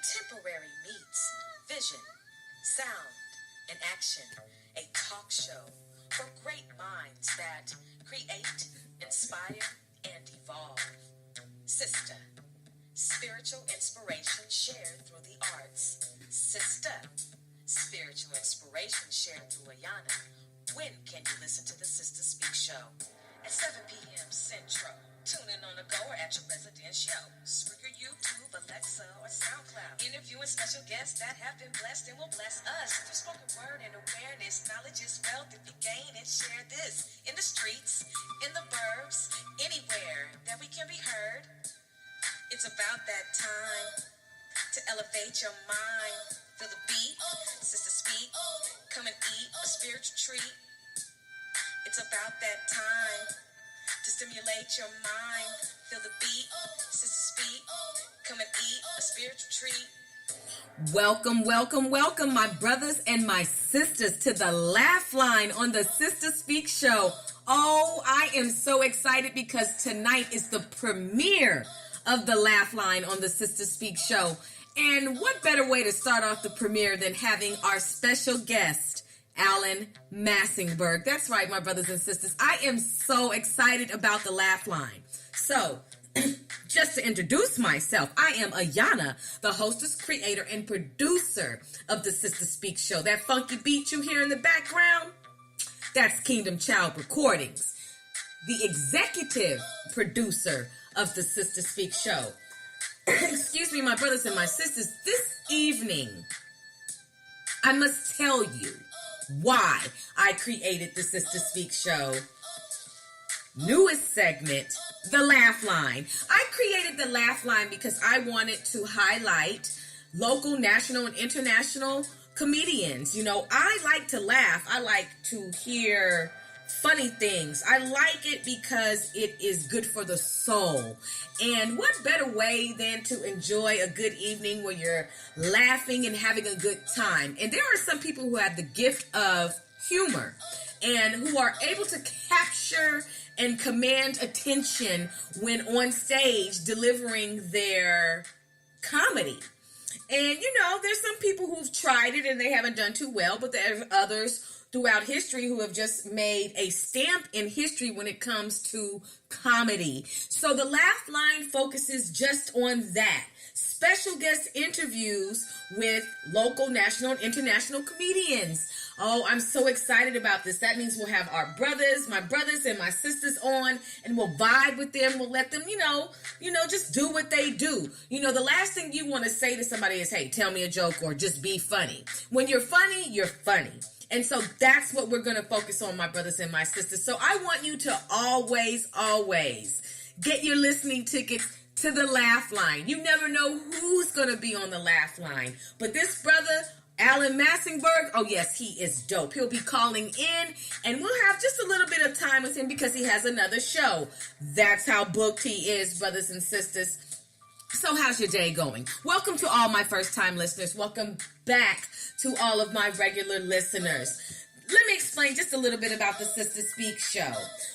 contemporary meets vision, sound, and action. A talk show for great minds that create, inspire, and evolve. Sister, spiritual inspiration shared through the arts. Sister, spiritual inspiration shared through Ayana. When can you listen to the Sister Speak Show? At 7 p.m. Central. Tune in on the go or at your residential. Spreaker, YouTube, Alexa, or SoundCloud. Interviewing special guests that have been blessed and will bless us. Through spoken word and awareness, knowledge is wealth. If you gain and share this in the streets, in the burbs, anywhere that we can be heard. It's about that time to elevate your mind. Feel the beat, Sister Speak. Come and eat a spiritual treat. It's about that time to stimulate your mind. Feel the beat, Sister Speak. Come and eat a spiritual treat. Welcome, welcome, welcome, my brothers and my sisters, to the Laugh Line on the Sister Speak Show. Oh, I am so excited because tonight is the premiere of the Laugh Line on the Sister Speak Show. And what better way to start off the premiere than having our special guest, Alan Massenburg. That's right, my brothers and sisters. I am so excited about the Laugh Line. So, just to introduce myself, I am Ayana, the hostess, creator, and producer of the Sister Speak Show. That funky beat you hear in the background, that's Kingdom Child Recordings, the executive producer of the Sister Speak Show. Excuse me, my brothers and my sisters, this evening, I must tell you why I created the Sister Speak Show newest segment, the Laugh Line. I created the Laugh Line because I wanted to highlight local, national, and international comedians. You know, I like to laugh. I like to hear funny things. I like it because it is good for the soul. And what better way than to enjoy a good evening where you're laughing and having a good time. And there are some people who have the gift of humor and who are able to capture and command attention when on stage delivering their comedy. And, you know, there's some people who've tried it and they haven't done too well, but there are others throughout history who have just made a stamp in history when it comes to comedy. So the Laugh Line focuses just on that. Special guest interviews with local, national, and international comedians. Oh, I'm so excited about this. That means we'll have our brothers, my brothers and my sisters on, and we'll vibe with them. We'll let them, you know, just do what they do. You know, the last thing you want to say to somebody is, hey, tell me a joke or just be funny. When you're funny, you're funny. And so that's what we're going to focus on, my brothers and my sisters. So I want you to always get your listening tickets to the Laugh Line. You never know who's going to be on the Laugh Line. But this brother, Alan Massenburg, oh yes, he is dope. He'll be calling in, and we'll have just a little bit of time with him because he has another show. That's how booked he is, brothers and sisters. So how's your day going? Welcome to all my first-time listeners. Welcome back to all of my regular listeners. Let me explain just a little bit about the Sister Speak Show.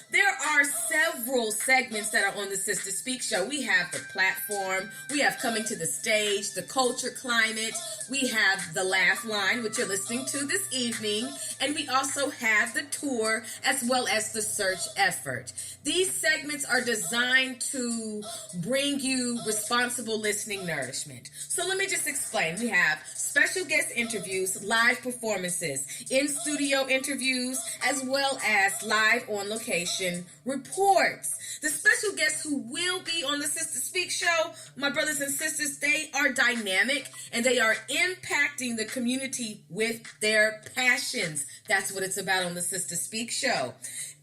There are several segments that are on the Sister Speak Show. We have the platform, we have coming to the stage, the culture climate, we have the Laugh Line, which you're listening to this evening, and we also have the tour as well as the search effort. These segments are designed to bring you responsible listening nourishment. So let me just explain. We have special guest interviews, live performances, in-studio interviews, as well as live on location reports. The special guests who will be on the Sister Speak Show, my brothers and sisters, they are dynamic and they are impacting the community with their passions. That's what it's about on the Sister Speak Show,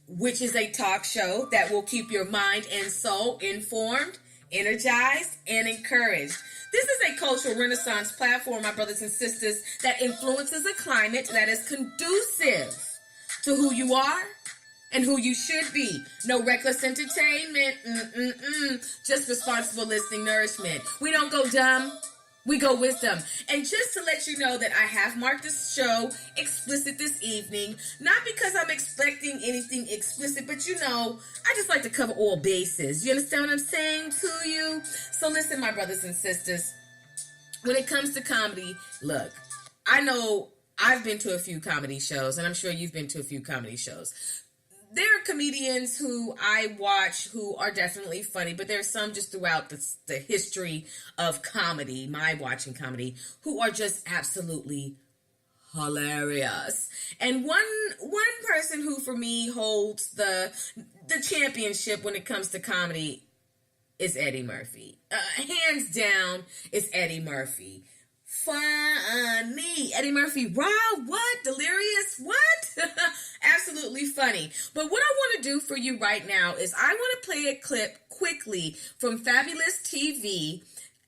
which is a talk show that will keep your mind and soul informed, energized, and encouraged. This is a cultural renaissance platform, my brothers and sisters, that influences a climate that is conducive to who you are and who you should be. No reckless entertainment, just responsible listening nourishment. We don't go dumb, we go wisdom. And just to let you know that I have marked this show explicit this evening, not because I'm expecting anything explicit, but you know, I just like to cover all bases. You understand what I'm saying to you? So listen, my brothers and sisters, when it comes to comedy, look, I know I've been to a few comedy shows, and I'm sure you've been to a few comedy shows. There are comedians who I watch who are definitely funny, but there's some just throughout the history of comedy, my watching comedy, who are just absolutely hilarious. And one person who for me holds the championship when it comes to comedy is Eddie Murphy. Hands down, it's Eddie Murphy. Funny. Eddie Murphy, raw, what? Delirious, what? Absolutely funny. But what I want to do for you right now is I want to play a clip quickly from Fabulous TV,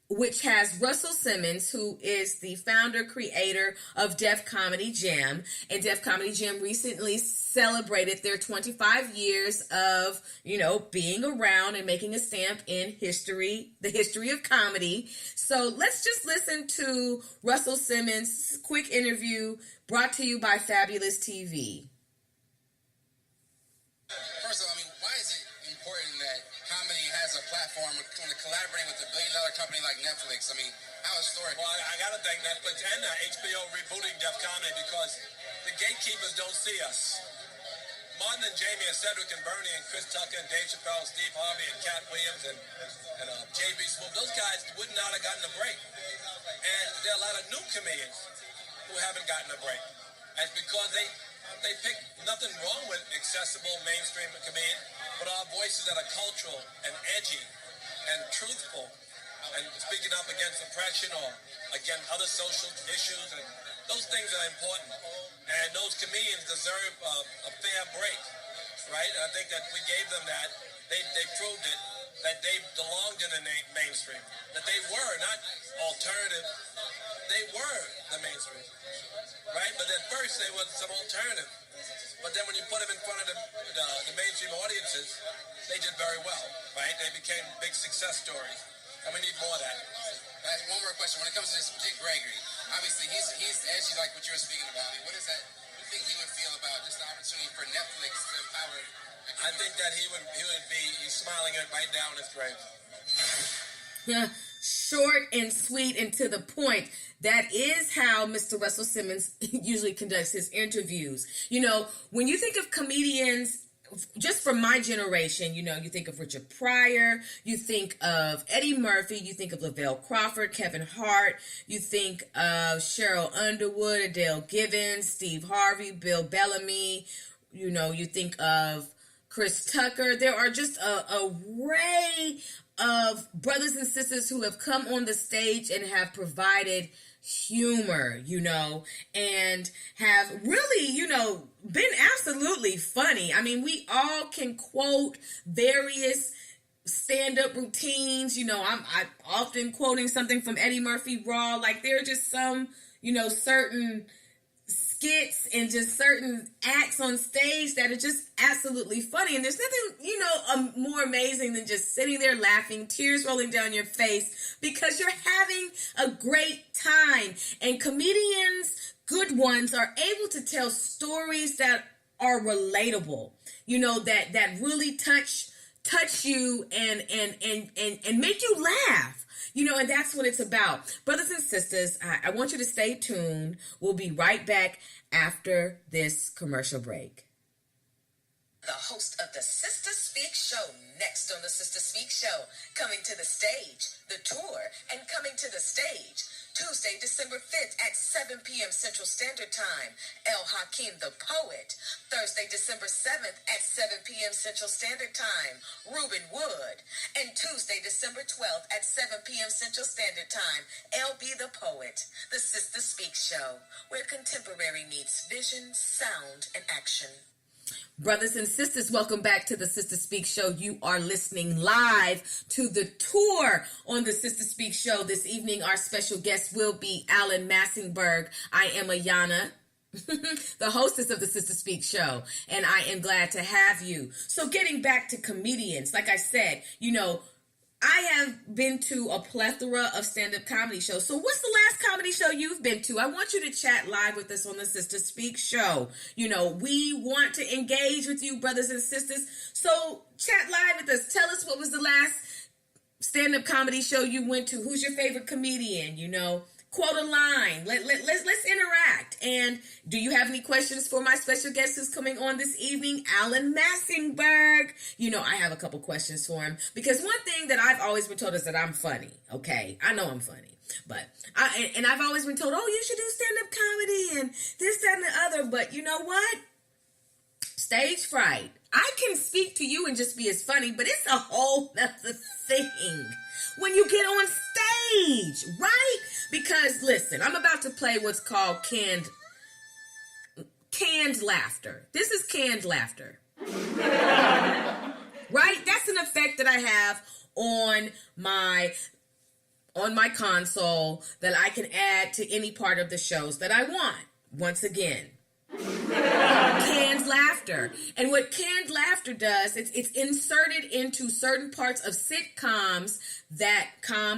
which has Russell Simmons, who is the founder, creator of Def Comedy Jam. And Def Comedy Jam recently celebrated their 25 years of, being around and making a stamp in history, the history of comedy. So let's just listen to Russell Simmons' quick interview brought to you by Fabulous TV. First of all, why is it important that comedy has a platform when collaborating with a billion-dollar company like Netflix? How historic? Well, I got to thank Netflix and HBO rebooting Def Comedy because the gatekeepers don't see us. Martin and Jamie and Cedric and Bernie and Chris Tucker and Dave Chappelle, Steve Harvey and Cat Williams and J.B. Smoove, those guys would not have gotten a break. And there are a lot of new comedians who haven't gotten a break. And it's because they pick nothing wrong with accessible mainstream comedian, but our voices that are cultural and edgy and truthful and speaking up against oppression or against other social issues, and those things are important. And those comedians deserve a fair break, right? And I think that we gave them that. They proved it, that they belonged in the mainstream, that they were not alternative. They were the mainstream, right? But at first they were some alternative. But then when you put them in front of the mainstream audiences, they did very well, right? They became big success stories. And we need more of that. One more question. When it comes to this Dick Gregory, obviously he's edgy like what you were speaking about. What is that you think he would feel about just the opportunity for Netflix to empower? I think that he's smiling it right down his grave. Short and sweet and to the point. That is how Mr. Russell Simmons usually conducts his interviews. When you think of comedians, just from my generation, you think of Richard Pryor, you think of Eddie Murphy, you think of Lavelle Crawford, Kevin Hart, you think of Cheryl Underwood, Adele Givens, Steve Harvey, Bill Bellamy, you think of Chris Tucker. There are just a array of brothers and sisters who have come on the stage and have provided humor, and have really, been absolutely funny. We all can quote various stand-up routines. I'm often quoting something from Eddie Murphy Raw. Like there are just some, certain skits and just certain acts on stage that are just absolutely funny. And there's nothing, more amazing than just sitting there laughing, tears rolling down your face because you're having a great time. And comedians, good ones, are able to tell stories that are relatable, that really touch you and make you laugh. And that's what it's about. Brothers and sisters, I want you to stay tuned. We'll be right back after this commercial break. The host of the Sister Speak Show, next on the Sister Speak Show, coming to the stage, the tour, and coming to the stage. Tuesday, December 5th at 7 p.m. Central Standard Time, El Hakim the Poet. Thursday, December 7th at 7 p.m. Central Standard Time, Reuben Wood. And Tuesday, December 12th at 7 p.m. Central Standard Time, LB the Poet. The Sister Speak Show, where contemporary meets vision, sound, and action. Brothers and sisters, welcome back to the Sister Speak Show. You are listening live to the tour on the Sister Speak Show. This evening, our special guest will be Alan Massenburg. I am Ayana, the hostess of the Sister Speak Show, and I am glad to have you. So getting back to comedians, like I said, I have been to a plethora of stand-up comedy shows. So what's the last comedy show you've been to? I want you to chat live with us on the Sister Speak Show. We want to engage with you, brothers and sisters. So chat live with us. Tell us what was the last stand-up comedy show you went to? Who's your favorite comedian? You know, quote a line. Let's interact. And do you have any questions for my special guest who's coming on this evening, Alan Massenburg? You know, I have a couple questions for him, because one thing that I've always been told is that I'm funny. Okay, I know I'm funny, but I've always been told, oh, you should do stand-up comedy and this, that, and the other. But you know what? Stage fright. I can speak to you and just be as funny, but it's a whole other thing when you get on stage, right? Because listen, I'm about to play what's called canned laughter. This is canned laughter. Right? That's an effect that I have on my console that I can add to any part of the shows that I want. Once again, canned laughter. And what canned laughter does, it's inserted into certain parts of sitcoms, that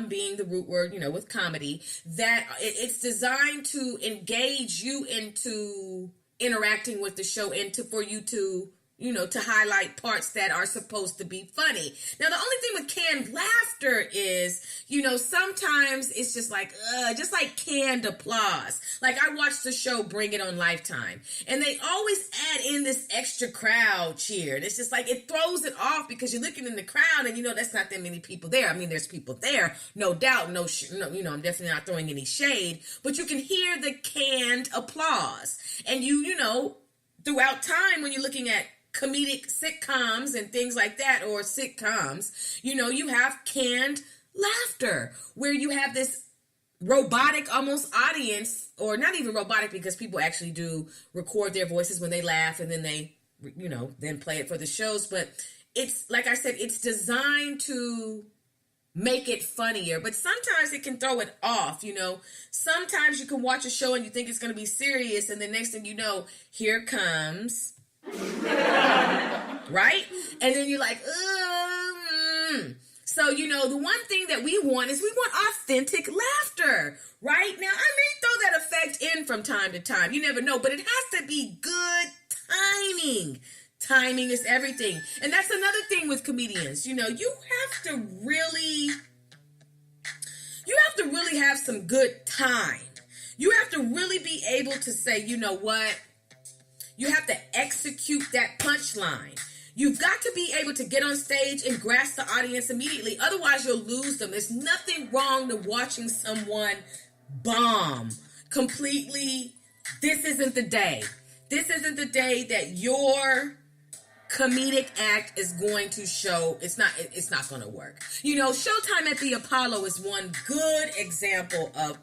being the root word, you know, with comedy, that it's designed to engage you into interacting with the show and for you to, you know, to highlight parts that are supposed to be funny. Now, the only thing with canned laughter is, you know, sometimes it's just like canned applause. Like, I watched the show Bring It on Lifetime, and they always add in this extra crowd cheer. And it's just like, it throws it off because you're looking in the crowd and, you know, that's not that many people there. I mean, there's people there, no doubt, no, you know, I'm definitely not throwing any shade, but you can hear the canned applause. And you know, throughout time, when you're looking at comedic sitcoms and things like that, or sitcoms, you know, you have canned laughter where you have this robotic almost audience, or not even robotic, because people actually do record their voices when they laugh and then they, you know, then play it for the shows. But it's, like I said, it's designed to make it funnier, but sometimes it can throw it off. You know, sometimes you can watch a show and you think it's going to be serious, and the next thing you know, here comes right? And then you're like, So, you know, the one thing that we want authentic laughter, right? Now, I may throw that effect in from time to time. You never know, but it has to be good timing. Timing is everything. And that's another thing with comedians. You know, you have to really have some good time. You have to really be able to say, you know what? You have to execute that punchline. You've got to be able to get on stage and grasp the audience immediately. Otherwise, you'll lose them. There's nothing wrong to watching someone bomb completely. This isn't the day. This isn't the day that your comedic act is going to show. It's not going to work. You know, Showtime at the Apollo is one good example of,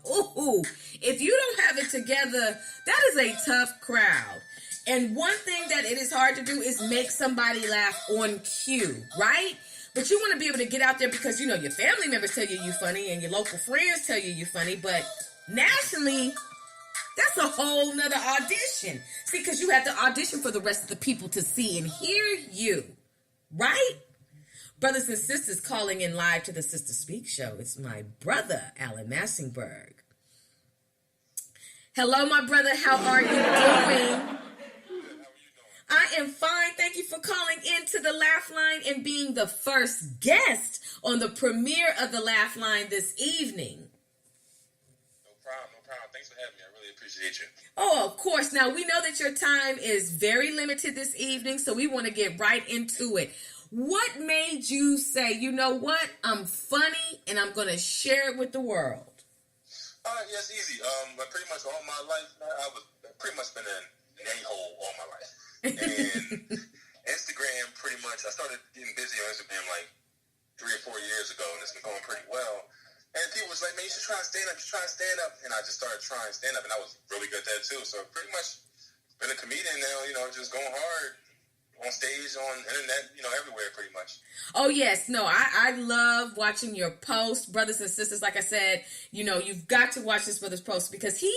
if you don't have it together, that is a tough crowd. And one thing that it is hard to do is make somebody laugh on cue, right? But you want to be able to get out there because, you know, your family members tell you you're funny and your local friends tell you you're funny. But nationally, that's a whole nother audition. See, because you have to audition for the rest of the people to see and hear you, right? Brothers and sisters calling in live to the Sister Speak Show. It's my brother, Alan Massenburg. Hello, my brother. How are you doing? I am fine. Thank you for calling into the Laugh Line and being the first guest on the premiere of the Laugh Line this evening. No problem. Thanks for having me. I really appreciate you. Oh, of course. Now, we know that your time is very limited this evening, so we want to get right into it. What made you say, you know what, I'm funny and I'm going to share it with the world? Yes, easy. But pretty much all my life, I've pretty much been an a-hole all my life. And Instagram, pretty much, I started getting busy on Instagram like 3 or 4 years ago, and it's been going pretty well. And people was like, man, you should try stand up. And I just started trying stand up, and I was really good at that too. So pretty much been a comedian now, you know, just going hard on stage, on internet, you know, everywhere pretty much. Oh, yes. No, I love watching your posts, brothers and sisters. Like I said, you know, you've got to watch this brother's post because he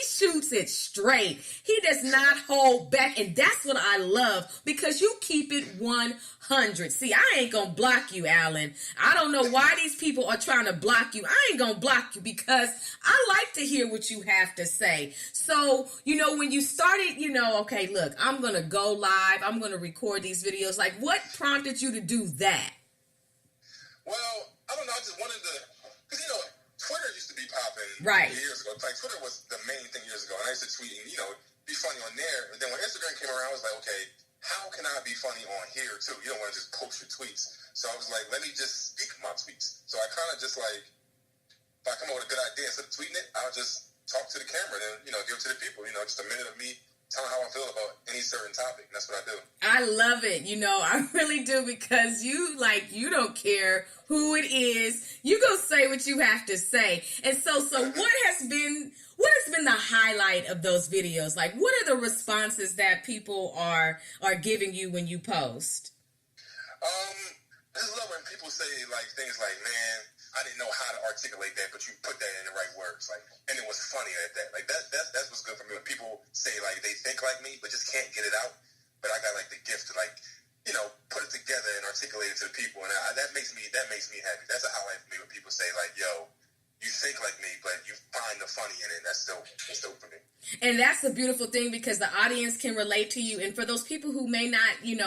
shoots it straight. He does not hold back. And that's what I love because you keep it 100. See, I ain't going to block you, Alan. I don't know why these people are trying to block you. I ain't going to block you because I like to hear what you have to say. So, you know, when you started, you know, okay, look, I'm going to go live. I'm going to record these videos. Like, what prompted you to do that? Well, I don't know. I just wanted to, because Twitter used to be popping right years ago. Like Twitter was the main thing years ago, and I used to tweet and be funny on there. And then when Instagram came around, I was like, okay, how can I be funny on here too? You don't want to just post your tweets. So I was like, let me just speak my tweets. So I kind of just like, if I come up with a good idea instead of tweeting it, I'll just talk to the camera and give it to the people. Just a minute of me telling how I feel about any certain topic. And that's what I do. I love it. I really do, because you don't care who it is. You go say what you have to say. And so what has been the highlight of those videos? Like, what are the responses that people are giving you when you post? I just love when people say like things like, man, I didn't know how to articulate that, but you put that in the right words. Like, and it was funny at that. Like that's what's good for me. When people say like they think like me, but just can't get it out. But I got like the gift to like, put it together and articulate it to the people. And that makes me happy. That's a highlight for me when people say like, yo, you think like me, but you find the funny in it. That's dope for me. And that's the beautiful thing, because the audience can relate to you. And for those people who may not,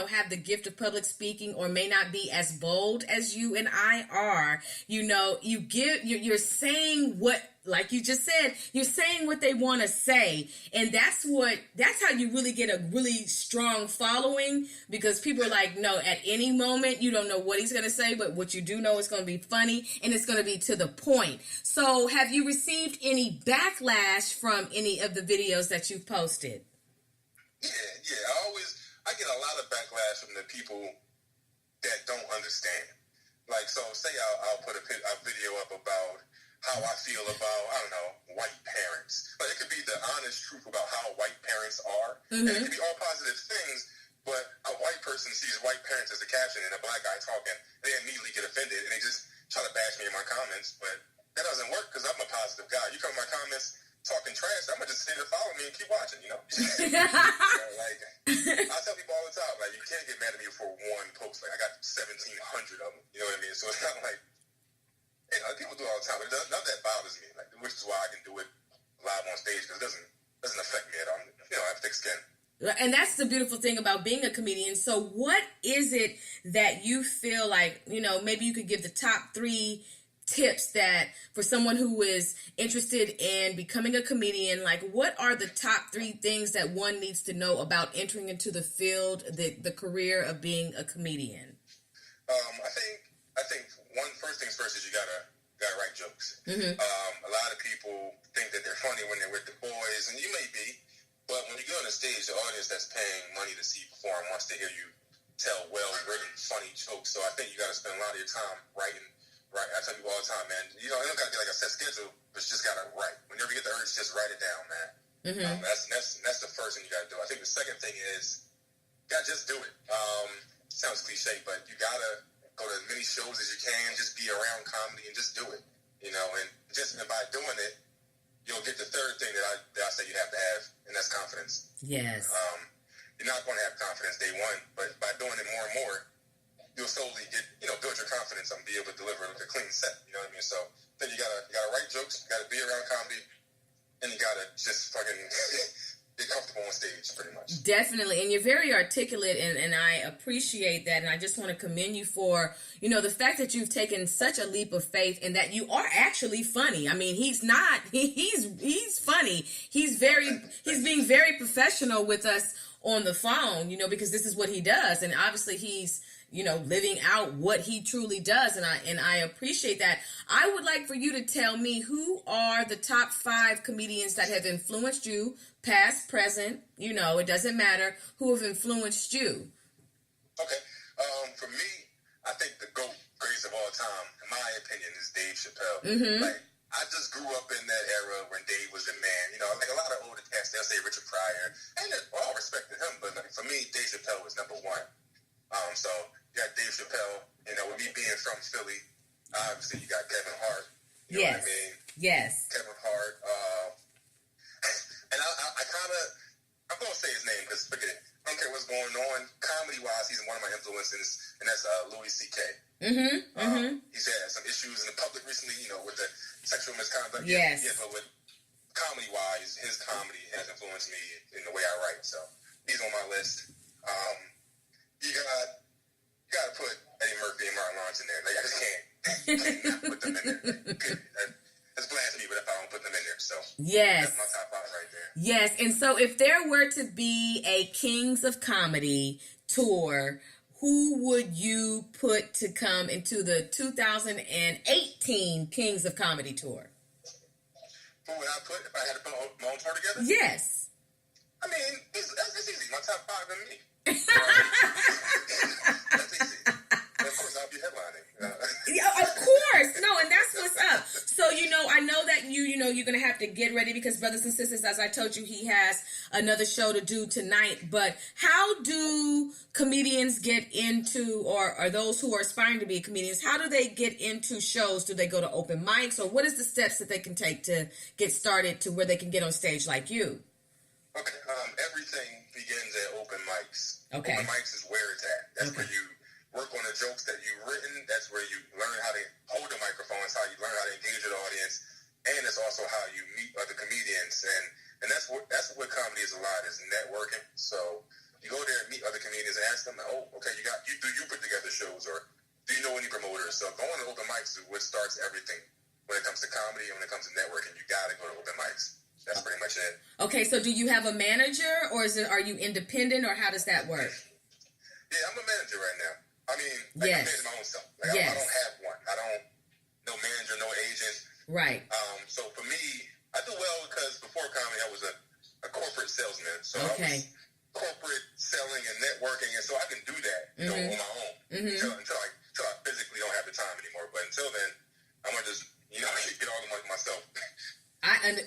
have the gift of public speaking, or may not be as bold as you and I are, you're saying what, like you just said, you're saying what they want to say. And that's how you really get a really strong following, because people are like, no, at any moment, you don't know what he's going to say, but what you do know is going to be funny and it's going to be to the point. So have you received any backlash from any of the videos that you've posted? Yeah. I get a lot of backlash from the people that don't understand. Like, so say I'll put a video up about how I feel about, I don't know, white parents. Like, it could be the honest truth about how white parents are. Mm-hmm. And it could be all positive things, but a white person sees white parents as a caption and a black guy talking, they immediately get offended and they just try to bash me in my comments. But that doesn't work, because I'm a positive guy. You come in my comments talking trash, I'm going to just stay there, follow me and keep watching, Like, I tell people all the time, like, you can't get mad at me for one post. Like, I got 1,700 of them, you know what I mean? So it's not like, people do it all the time, but none of that bothers me, like, which is why I can do it live on stage, because it doesn't affect me at all. I have thick skin. And that's the beautiful thing about being a comedian. So what is it that you feel like, maybe you could give the top 3 tips that for someone who is interested in becoming a comedian, like, what are the top 3 things that one needs to know about entering into the field, the career of being a comedian? I think first things first is you gotta write jokes. Mm-hmm. A lot of people think that they're funny when they're with the boys, and you may be, but when you go on the stage, the audience that's paying money to see you perform wants to hear you tell well-written, funny jokes. So I think you gotta spend a lot of your time writing. Right, I tell people all the time, man. You don't gotta be like a set schedule, but you just gotta write. Whenever you get the urge, just write it down, man. Mm-hmm. That's the first thing you gotta do. I think the second thing is, you gotta just do it. Sounds cliche, but you gotta go to as many shows as you can. Just be around comedy and just do it. And by doing it, you'll get the third thing that I say you have to have, and that's confidence. Yes. You're not going to have confidence day one, but by doing it more and more, you'll slowly get, build your confidence and be able to deliver a clean set. You know what I mean? So then you gotta write jokes, you gotta be around comedy, and you gotta just fucking get comfortable on stage, pretty much. Definitely. And you're very articulate, and I appreciate that. And I just want to commend you for, the fact that you've taken such a leap of faith and that you are actually funny. I mean, he's not, he's funny. He's being very professional with us on the phone, because this is what he does. And obviously he's, living out what he truly does. And I appreciate that. I would like for you to tell me, who are the top 5 comedians that have influenced you, past, present, it doesn't matter, who have influenced you? Okay. For me, I think the greatest of all time, in my opinion, is Dave Chappelle. Mm-hmm. Like, I just grew up in that era when Dave was the man. Like a lot of older cats, they'll say Richard Pryor, and all respect to him, but like, for me, Dave Chappelle was number 1. So you got Dave Chappelle, with me being from Philly, obviously you got Kevin Hart. You know what I mean? Yes. Kevin Hart. And I'm going to say his name because forget it. I don't care what's going on. Comedy-wise, he's one of my influences, and that's Louis C.K. Mm-hmm. He's had some issues in the public recently, with the sexual misconduct. Yes. Yeah, but with comedy-wise, his comedy has influenced me in the way I write. So he's on my list. You got to put Eddie Murphy and Martin Lawrence in there. Like, I just can't. You cannot put them in there. It's blasphemy, but if I don't put them in there, so yes, that's my top 5 right there. Yes, and so if there were to be a Kings of Comedy tour, who would you put to come into the 2018 Kings of Comedy tour? Who would I put if I had to put my own tour together? Yes. I mean, it's easy. My top 5 and me. That's easy. And of course, I'll be headlining. Yeah, of course. No, and that's what's up. So, I know that you're going to have to get ready because, brothers and sisters, as I told you, he has another show to do tonight. But how do comedians get into, or those who are aspiring to be comedians, how do they get into shows? Do they go to open mics, or what is the steps that they can take to get started to where they can get on stage like you? Okay, everything begins at open mics. Okay. Open mics is where it's at. That's where you work on the jokes that you've written. That's where you learn how to hold the microphone. It's how you learn how to engage with the audience. And it's also how you meet other comedians. And that's what comedy is a lot, is networking. So you go there and meet other comedians and ask them, oh, okay, you put together shows, or do you know any promoters? So going to open mics is what starts everything. When it comes to comedy and when it comes to networking, you got to go to open mics. That's pretty much it. Okay, so do you have a manager, or are you independent, or how does that work? Yeah, I'm a manager right now. I mean, I manage my own stuff. I don't have one. I don't, no manager, no agent. Right. So for me, I do well because before comedy, I was a corporate salesman. So I was corporate selling and networking, and so I can do that, on my own until I physically don't have the time anymore. But until then, I'm gonna just get all the money myself.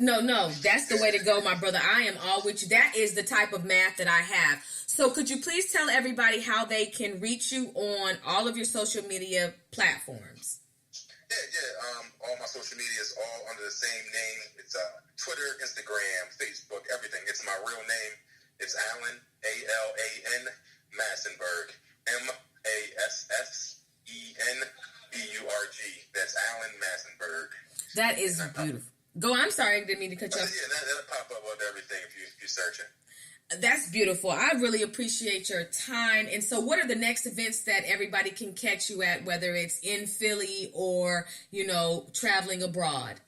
No, that's the way to go, my brother. I am all with you. That is the type of math that I have. So could you please tell everybody how they can reach you on all of your social media platforms? Yeah. All my social media is all under the same name. It's Twitter, Instagram, Facebook, everything. It's my real name. It's Alan, Alan, Massenburg, Massenberg. That's Alan Massenburg. That is beautiful. I'm sorry, I didn't mean to cut you off. Yeah, that'll pop up with everything if you search it. That's beautiful. I really appreciate your time. And so what are the next events that everybody can catch you at, whether it's in Philly or, traveling abroad?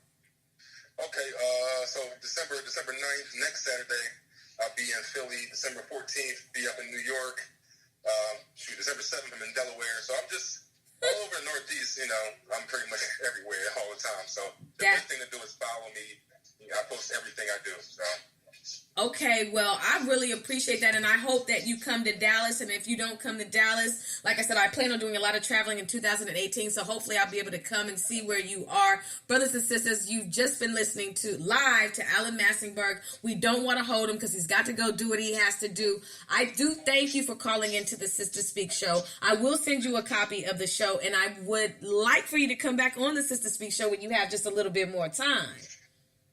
Okay, so December 9th, next Saturday, I'll be in Philly. December 14th, be up in New York. December 7th, I'm in Delaware. So I'm just all over the Northeast, I'm pretty much everywhere all the time. So the best thing to do is follow me. I post everything I do. So. Okay, well, I really appreciate that, and I hope that you come to Dallas, and if you don't come to Dallas, like I said, I plan on doing a lot of traveling in 2018, so hopefully I'll be able to come and see where you are. Brothers and sisters, you've just been listening live to Alan Massenburg. We don't want to hold him because he's got to go do what he has to do. I do thank you for calling into the Sister Speak show. I will send you a copy of the show, and I would like for you to come back on the Sister Speak show when you have just a little bit more time.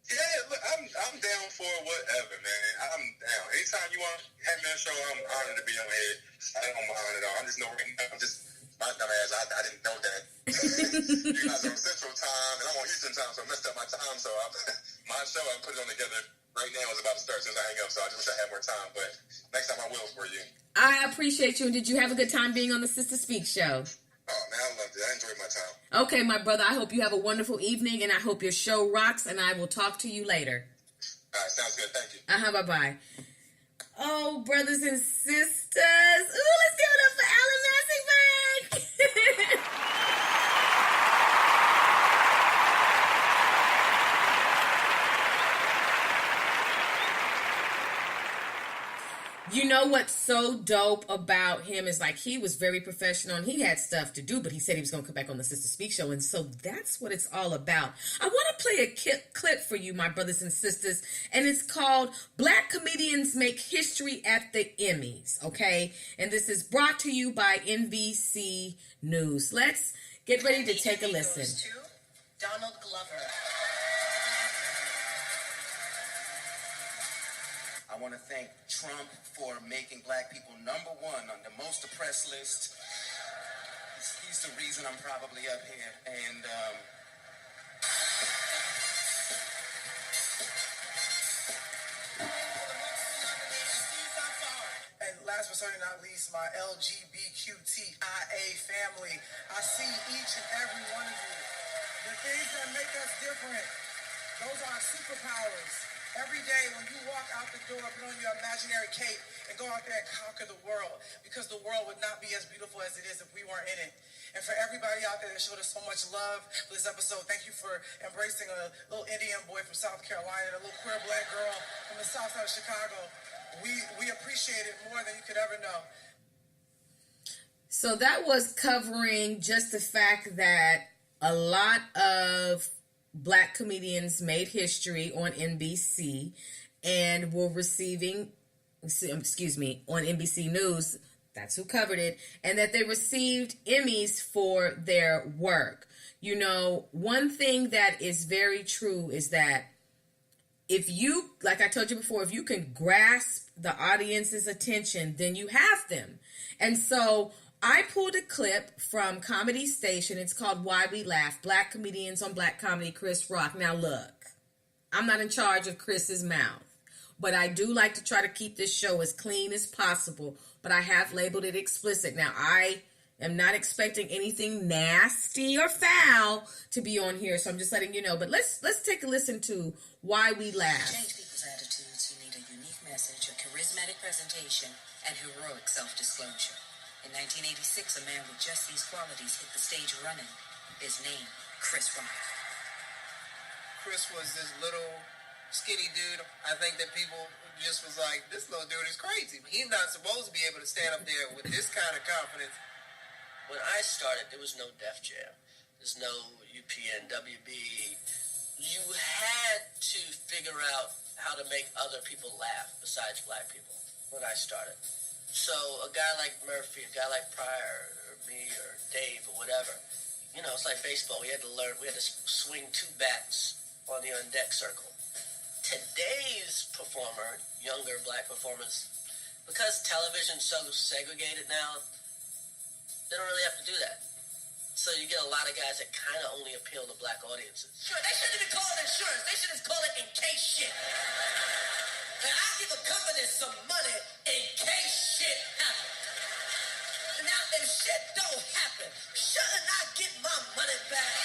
Yeah, look, I'm down for whatever, man. I'm down. Anytime you want to have me on the show, I'm honored to be on here. I don't mind at all. I'm just my dumb ass, I didn't know that. You guys are on Central Time, and I'm on Eastern Time, so I messed up my time. So my show, I put it on together right now. It's about to start as soon as I hang up, so I just wish I had more time. But next time I will for you. I appreciate you, and did you have a good time being on the Sister Speak show? Oh, man, I loved it. I enjoyed my time. Okay, my brother, I hope you have a wonderful evening, and I hope your show rocks, and I will talk to you later. All right, sounds good. Thank you. Bye-bye. Oh, brothers and sisters. Ooh, let's give it up for Alan Massenburg. You know what's so dope about him is he was very professional and he had stuff to do, but he said he was going to come back on the Sister Speak show. And so that's what it's all about. I want to play a clip for you, my brothers and sisters, and it's called Black Comedians Make History at the Emmys. Okay. And this is brought to you by NBC News. Let's get ready to take a listen. Goes to Donald Glover. I want to thank Trump for making black people #1 on the most oppressed list. He's the reason I'm probably up here. And last but certainly not least, my LGBTQIA family. I see each and every one of you. The things that make us different, those are our superpowers. Every day when you walk out the door, put on your imaginary cape and go out there and conquer the world, because the world would not be as beautiful as it is if we weren't in it. And for everybody out there that showed us so much love for this episode, thank you for embracing a little Indian boy from South Carolina, a little queer black girl from the south side of Chicago. We appreciate it more than you could ever know. So that was covering just the fact that a lot of black comedians made history on NBC and were receiving, on NBC News, that's who covered it, and that they received Emmys for their work. You know, one thing that is very true is that if you, like I told you before, if you can grasp the audience's attention, then you have them. And so I pulled a clip from Comedy Station. It's called Why We Laugh, Black Comedians on Black Comedy, Chris Rock. Now look, I'm not in charge of Chris's mouth, but I do like to try to keep this show as clean as possible, but I have labeled it explicit. Now, I am not expecting anything nasty or foul to be on here, so I'm just letting you know. But let's take a listen to Why We Laugh. To change people's attitudes, you need a unique message, a charismatic presentation, and heroic self-disclosure. In 1986, a man with just these qualities hit the stage running. His name, Chris Rock. Chris was this little skinny dude. I think that people just was like, this little dude is crazy. He's not supposed to be able to stand up there with this kind of confidence. When I started, there was no Def Jam. There's no UPN, WB. You had to figure out how to make other people laugh besides black people when I started. So a guy like Murphy, a guy like Pryor, or me, or Dave, or whatever, you know, it's like baseball. We had to swing two bats on the on-deck circle. Today's performer, younger black performers, because television's so segregated now, they don't really have to do that. So you get a lot of guys that kind of only appeal to black audiences. Sure, they shouldn't even call it insurance. They should just call it in case shit. And I give a company some money in case shit happens. Now, if shit don't happen, shouldn't I get my money back?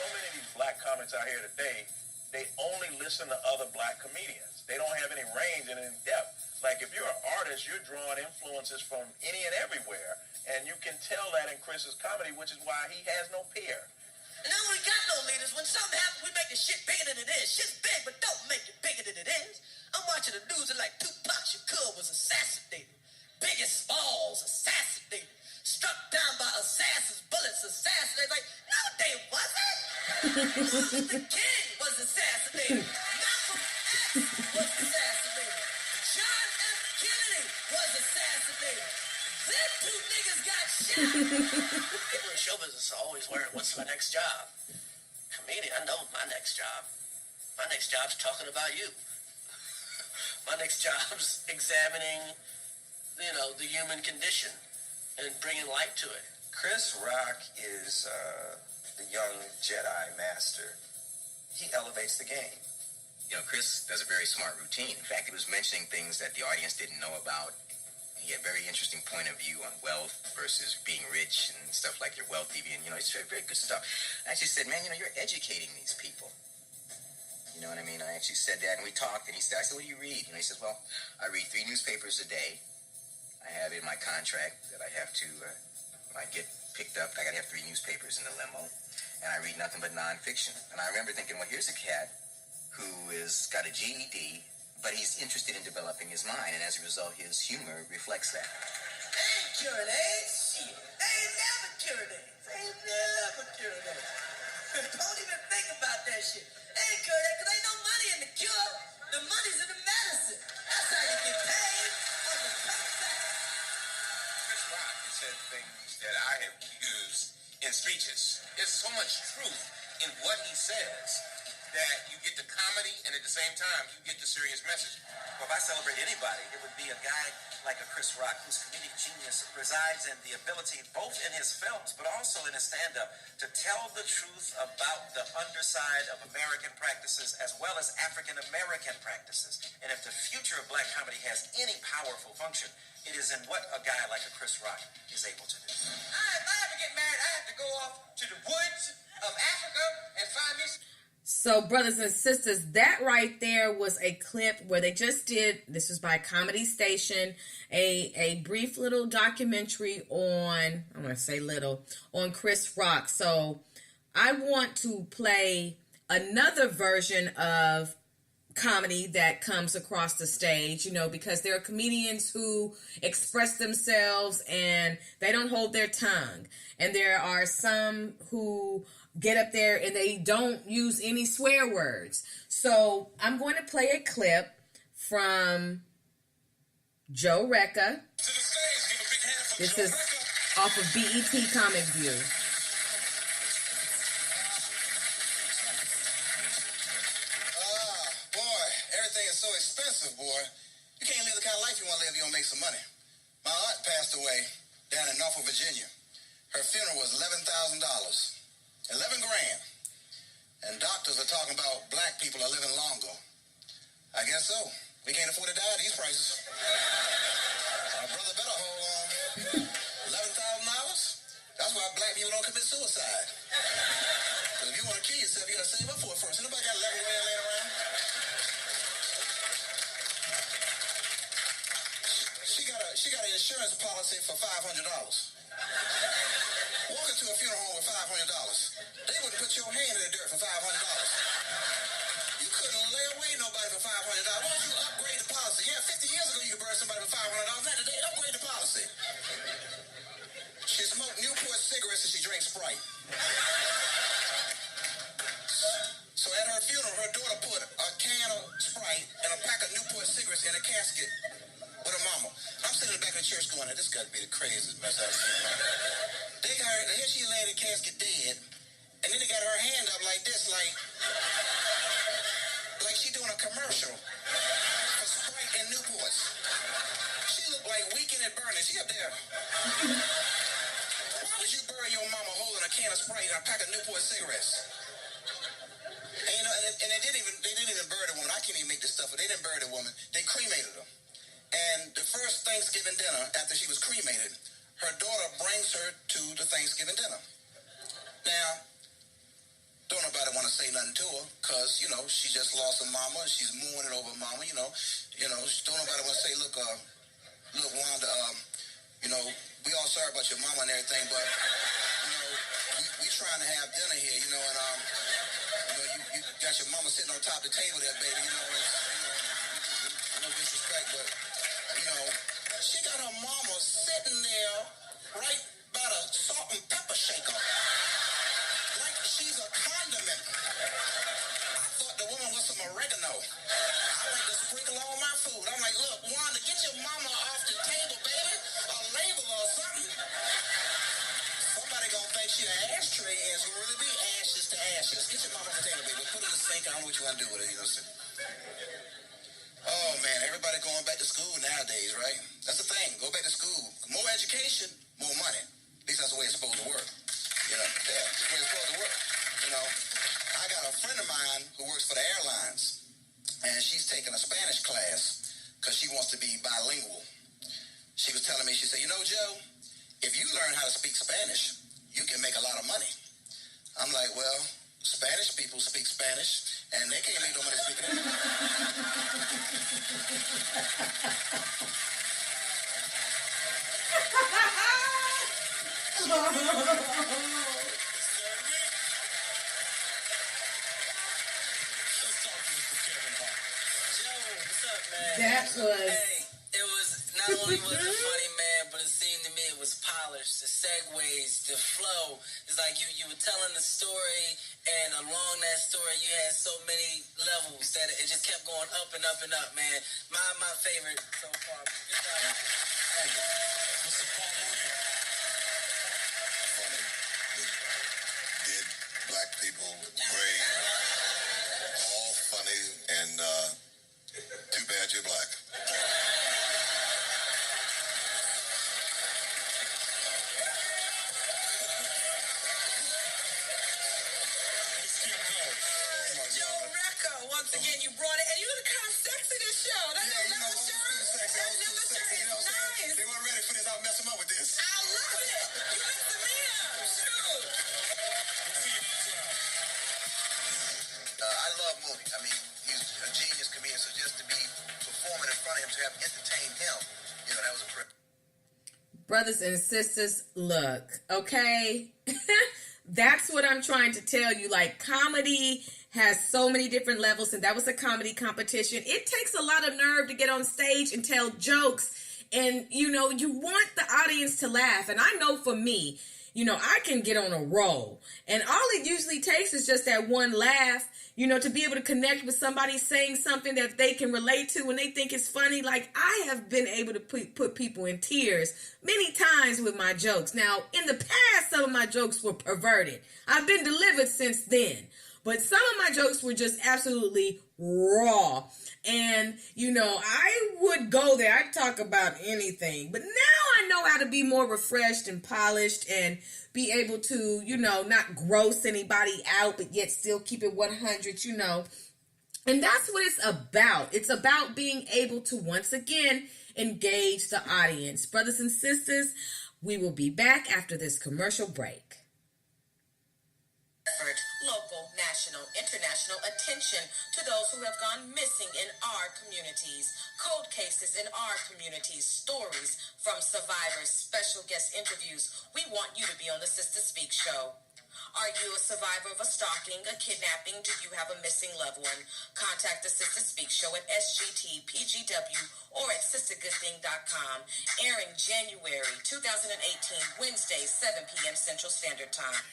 So many of these black comics out here today, they only listen to other black comedians. They don't have any range and any depth. Like, if you're an artist, you're drawing influences from any and everywhere. And you can tell that in Chris's comedy, which is why he has no peer. And now we got no leaders. When something happens, we make the shit bigger than it is. Shit's big, but don't make it bigger than it is. I'm watching the news and like Tupac Shakur was assassinated. Biggie Smalls assassinated. Struck down by assassins, bullets assassinated. Like, no, they wasn't. Martin Luther King was assassinated. Malcolm X was assassinated. John F. Kennedy was assassinated. Them two niggas got shot. People in show business are always worried, what's my next job? Comedian, I know my next job. My next job's talking about you. My next job's examining, you know, the human condition and bringing light to it. Chris Rock is the young Jedi master. He elevates the game. You know, Chris does a very smart routine. In fact, he was mentioning things that the audience didn't know about. He had a very interesting point of view on wealth versus being rich and stuff like you're wealthy. And, you know, it's very, very good stuff. I actually said, man, you know, you're educating these people. You know what I mean? I actually said that, and we talked, and he said, I said, what do you read? You know, he says, well, I read 3 newspapers a day. I have in my contract that I have to, when I get picked up, I got to have 3 newspapers in the limo. And I read nothing but nonfiction. And I remember thinking, well, here's a cat who has got a GED, but he's interested in developing his mind, and as a result, his humor reflects that. They ain't curing AIDS. Shit. They ain't never cured AIDS. They ain't never cured AIDS. Don't even think about that shit. They ain't cured AIDS because ain't no money in the cure. The money's in the medicine. That's how you get paid on the comeback. Chris Rock has said things that I have used in speeches. There's so much truth in what he says that you get the comedy and at the same time you get the serious message. Well, if I celebrate anybody, it would be a guy like a Chris Rock, whose comedic genius resides in the ability, both in his films, but also in his stand-up, to tell the truth about the underside of American practices as well as African-American practices. And if the future of black comedy has any powerful function, it is in what a guy like a Chris Rock is able to do. If I ever get married, I have to go off to the woods of Africa and find me. So, brothers and sisters, that right there was a clip where they just did, this was by Comedy Station, a brief little documentary on, I'm going to say little, on Chris Rock. So, I want to play another version of comedy that comes across the stage, you know, because there are comedians who express themselves and they don't hold their tongue. And there are some who get up there and they don't use any swear words. So I'm going to play a clip from Joe Recca. This is off of BET Comic View. Boy, everything is so expensive, boy. You can't live the kind of life you want to live if you don't make some money. My aunt passed away down in Norfolk, Virginia. Her funeral was $11,000. 11 grand. And doctors are talking about black people are living longer. I guess so. We can't afford to die at these prices. Our brother better hold on. $11,000? That's why black people don't commit suicide. Because if you want to kill yourself, you got to save up for it first. Anybody got 11 grand laying around? She got an insurance policy for $500. Walk into a funeral home with $500. They wouldn't put your hand in the dirt for $500. You couldn't lay away nobody for $500. Why don't you upgrade the policy? Yeah, 50 years ago you could bury somebody for $500. Not today. Upgrade the policy. She smoked Newport cigarettes and she drank Sprite. So at her funeral, her daughter put a can of Sprite and a pack of Newport cigarettes in a casket with her mama. I'm sitting in the back of the church going, this got to be the craziest mess I've seen. They got her, here she laying in the casket dead, and then they got her hand up like this, like she doing a commercial for Sprite and Newports. She looked like Weekend at Bernie's. She up there. Why would you bury your mama holding a can of Sprite and a pack of Newport cigarettes? And you know, and they didn't even bury the woman. I can't even make this stuff, but they didn't bury the woman. They cremated her. And the first Thanksgiving dinner after she was cremated, her daughter brings her to the Thanksgiving dinner. Now, don't nobody want to say nothing to her because, you know, she just lost her mama. She's mourning over her mama, you know. Don't nobody want to say, look, Wanda, you know, we all sorry about your mama and everything, but, you know, we trying to have dinner here, you know, and, you got your mama sitting on top of the table there, baby, you know, no disrespect, but, you know, she got her mama sitting there right by the salt and pepper shaker. Like she's a condiment. I thought the woman was some oregano. I like to sprinkle on my food. I'm like, look, Wanda, get your mama off the table, baby. A label or something. Somebody gonna think she an ashtray and it's gonna really be ashes to ashes. Get your mama off the table, baby. Put it in the sink. I don't know what you want to do with it, you know. Oh, man, everybody going back to school nowadays, right? That's the thing. Go back to school. More education, more money. At least that's the way it's supposed to work. You know, yeah, that's the way it's supposed to work. You know, I got a friend of mine who works for the airlines, and she's taking a Spanish class because she wants to be bilingual. She was telling me, she said, you know, Joe, if you learn how to speak Spanish, you can make a lot of money. I'm like, well, Spanish people speak Spanish, and they can't make no money speaking it. That was... Hey, it was not only was it funny, man, but it seemed to me it was polished. The segues, the flow. It's like you were telling the story, and along that story, you had so many levels that it just kept going up and up and up, man. My favorite so far. Good job. Thank you. Mr. Paul Mooney. Did black people brave once again, you brought it, and you look kind of sexy this show. That leather shirt. That leather shirt is nice. They weren't ready for this. I'll mess them up with this. I love it. You messing me up. Shoot. I love Mooney. I mean, he's a genius comedian, so just to be performing in front of him, to have entertained him, that was a privilege. Brothers and sisters, look, okay? That's what I'm trying to tell you. Like, comedy has so many different levels, and that was a comedy competition. It takes a lot of nerve to get on stage and tell jokes, and, you want the audience to laugh. And I know for me, I can get on a roll, and all it usually takes is just that one laugh, to be able to connect with somebody saying something that they can relate to and they think it's funny. Like, I have been able to put people in tears many times with my jokes. Now, in the past, some of my jokes were perverted. I've been delivered since then. But some of my jokes were just absolutely raw. And, I would go there. I'd talk about anything. But now I know how to be more refreshed and polished and be able to, not gross anybody out, but yet still keep it 100, And that's what it's about. It's about being able to, once again, engage the audience. Brothers and sisters, we will be back after this commercial break. Local, national, international attention to those who have gone missing in our communities. Cold cases in our communities, stories from survivors, special guest interviews. We want you to be on the Sister Speak show. Are you a survivor of a stalking, a kidnapping? Do you have a missing loved one? Contact the Sister Speak show at SGTPGW or at sistergoodthing.com. Airing January 2018, Wednesday, 7 p.m. Central Standard Time.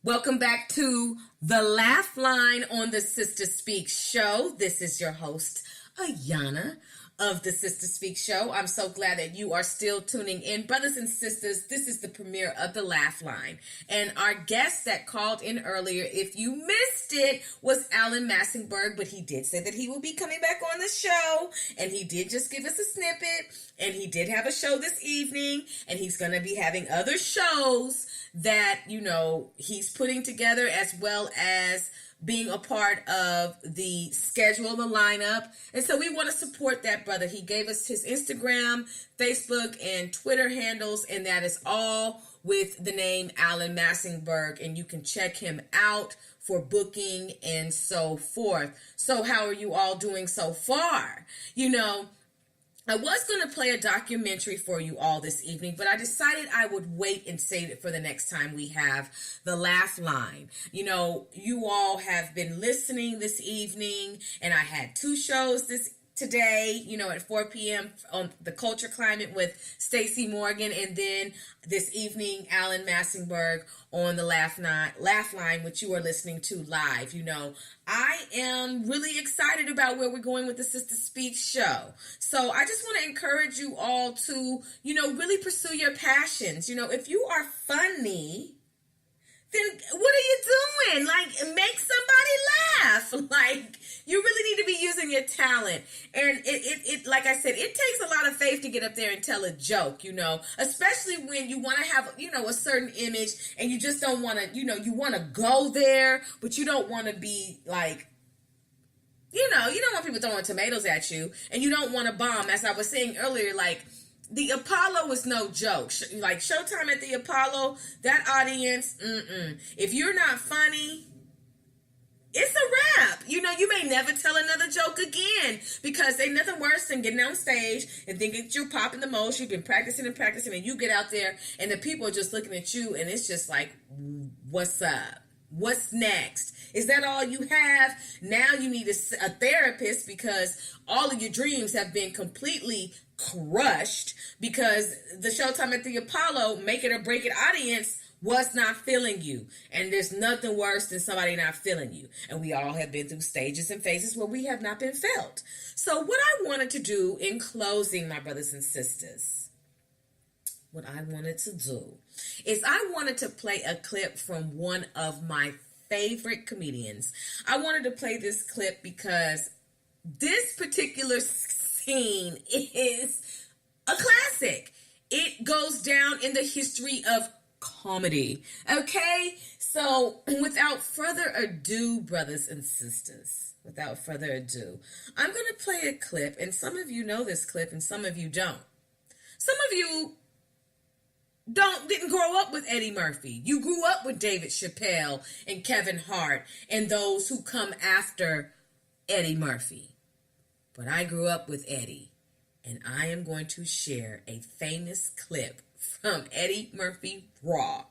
Welcome back to the Laugh Line on the Sister Speak show. This is your host, Ayana of the Sister Speak show. I'm so glad that you are still tuning in. Brothers and sisters, this is the premiere of the Laugh Line. And our guest that called in earlier, if you missed it, was Alan Massenburg, but he did say that he will be coming back on the show. And he did just give us a snippet. And he did have a show this evening. And he's going to be having other shows that, he's putting together, as well as being a part of the schedule, the lineup. And so we want to support that brother. He gave us his Instagram, Facebook, and Twitter handles, and that is all with the name Alan Massenburg, and you can check him out for booking and so forth. So how are you all doing so far? I was going to play a documentary for you all this evening, but I decided I would wait and save it for the next time we have the Laugh Line. You all have been listening this evening, and I had 2 shows today, at 4 p.m. on The Culture Climate with Stacey Morgan, and then this evening, Alan Massenburg on the Laugh Line, which you are listening to live. I am really excited about where we're going with the Sister Speak show. So I just want to encourage you all to, really pursue your passions. If you are funny, then what are you doing? Like, make somebody laugh. Like, you really need to be using your talent. And it like I said, it takes a lot of faith to get up there and tell a joke, especially when you want to have, a certain image and you just don't want to, you want to go there, but you don't want to be like, you don't want people throwing tomatoes at you, and you don't want to bomb. As I was saying earlier, like, the Apollo was no joke. Like, Showtime at the Apollo, that audience, if you're not funny, it's a wrap. You may never tell another joke again, because ain't nothing worse than getting on stage and thinking that you're popping the most. You've been practicing and practicing, and you get out there and the people are just looking at you, and it's just like, what's up? What's next? Is that all you have? Now you need a therapist, because all of your dreams have been completely crushed because the Showtime at the Apollo, make it or break it audience was not feeling you. And there's nothing worse than somebody not feeling you. And we all have been through stages and phases where we have not been felt. So what I wanted to do in closing, my brothers and sisters, what I wanted to do is I wanted to play a clip from one of my favorite comedians. I wanted to play this clip because this particular scene is a classic. It goes down in the history of comedy. Okay? So, without further ado, brothers and sisters, without further ado, I'm going to play a clip, and some of you know this clip, and some of you don't. Some of you didn't grow up with Eddie Murphy. You grew up with David Chappelle and Kevin Hart and those who come after Eddie Murphy. But I grew up with Eddie, and I am going to share a famous clip from Eddie Murphy Raw.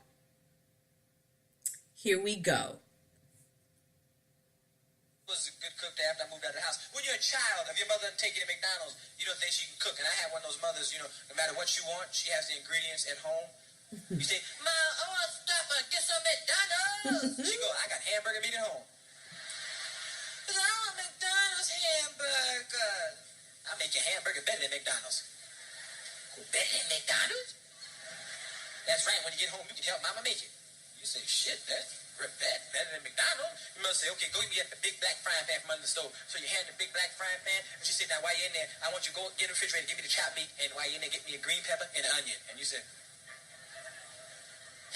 Here we go. Was a good cook after I moved out of the house. When you're a child, if your mother doesn't take you to McDonald's, you don't think she can cook. And I have one of those mothers, no matter what you want, she has the ingredients at home. You say, Ma, I want to stop and get some McDonald's. She go, I got hamburger meat at home. I want McDonald's hamburger. I make your hamburger better than McDonald's. Better than McDonald's? That's right. When you get home, you can help Mama make it. You say, shit, that's better than McDonald's. You must say, okay, go get the big black frying pan from under the stove. So you hand the big black frying pan, and she said, now while you're in there, I want you to go get the refrigerator, give me the chopped meat, and while you're in there, get me a green pepper and an onion. And you said,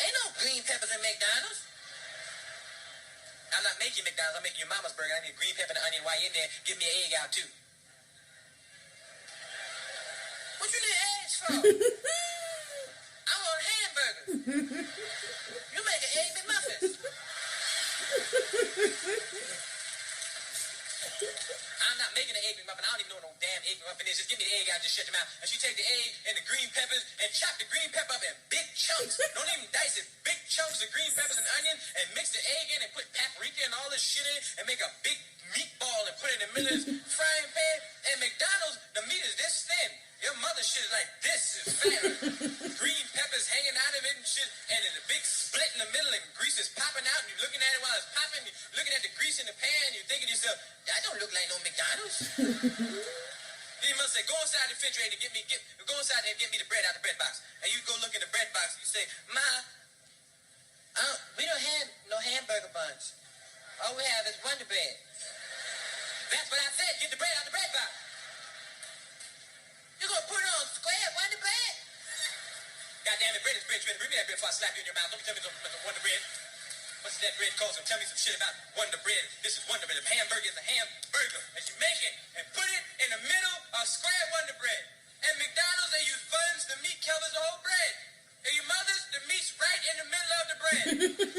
ain't no green peppers in McDonald's. I'm not making McDonald's, I'm making your mama's burger. I need a green pepper and an onion. While you're in there, give me an egg out too. What you need eggs for? I want a hamburger. You make an egg McMuffin. I'm not making an egg McMuffin. I don't even know what no damn egg McMuffin is. Just give me the egg out, just shut your mouth. And she take the egg and the green peppers and chop the green pepper up in big chunks. Don't even dice it. Big chunks of green peppers and onion, and mix the egg in and put paprika and all this shit in and make a big meatball and put it in the middle of this frying pan. And McDonald's, the meat is this thin. Your mother's shit is like this, is fatter. Green peppers hanging out of it and shit, and there's a big split in the middle, and grease is popping out, and you're looking at it while it's popping, you're looking at the grease in the pan, and you're thinking to yourself, that don't look like no McDonald's. Then you must say, go inside the refrigerator and go inside there and get me the bread out the bread box. And you go look in the bread box, and you say, Ma, we don't have no hamburger buns. All we have is Wonder Bread. That's what I said, get the bread out the bread box. You gonna put it on square Wonder Bread? Goddamn it, bread is bread. You better bring me that bread before I slap you in your mouth. Don't tell me some Wonder Bread. What's that bread called? So tell me some shit about Wonder Bread. This is Wonder Bread. A hamburger is a hamburger. And you make it and put it in the middle of square Wonder Bread. At McDonald's, they use buns. The meat covers the whole bread. And your mother's, the meat's right in the middle of the bread. With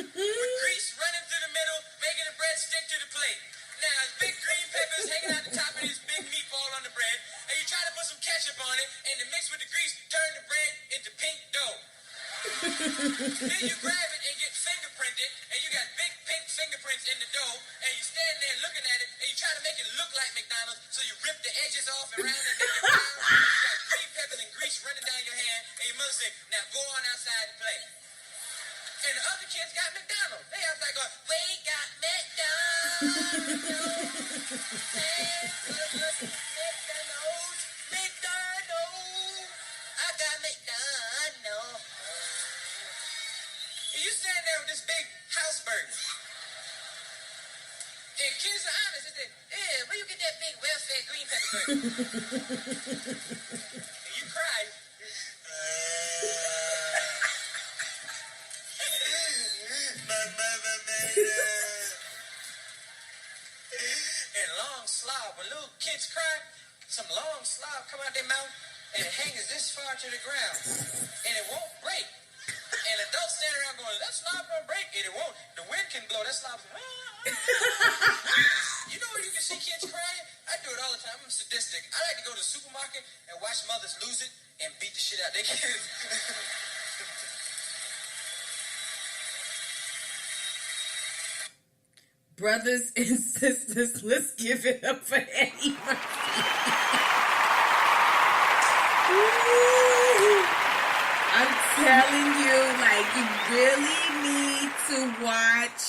grease running through the middle, making the bread stick to the plate. Now, there's big green peppers hanging out the top of this big meatball on the bread, and you try to put some ketchup on it, and the mix with the grease turn the bread into pink dough. Then you grab it and get fingerprinted, and you got big pink fingerprints in the dough, and you stand there looking at it, and you try to make it look like McDonald's, so you rip the edges off and round and make it round. You got green peppers and grease running down your hand, and your mother say, now go on outside and play. And the other kids got McDonald's. They outside going, we got McDonald's. McDonald's. I got McDonald's. And you stand there with this big house burger. And kids are honest. They say, yeah, where you get that big welfare green pepper burger? And you cry. My mother made it. And long slob. When little kids cry, some long slob come out their mouth and it hangs this far to the ground. And it won't break. And adults stand around going, that slob won't break. And it won't. The wind can blow. That slob. You know where you can see kids crying? I do it all the time. I'm sadistic. I like to go to the supermarket and watch mothers lose it and beat the shit out of their kids. Brothers and sisters, let's give it up for Eddie Murphy. I'm telling you, you really need to watch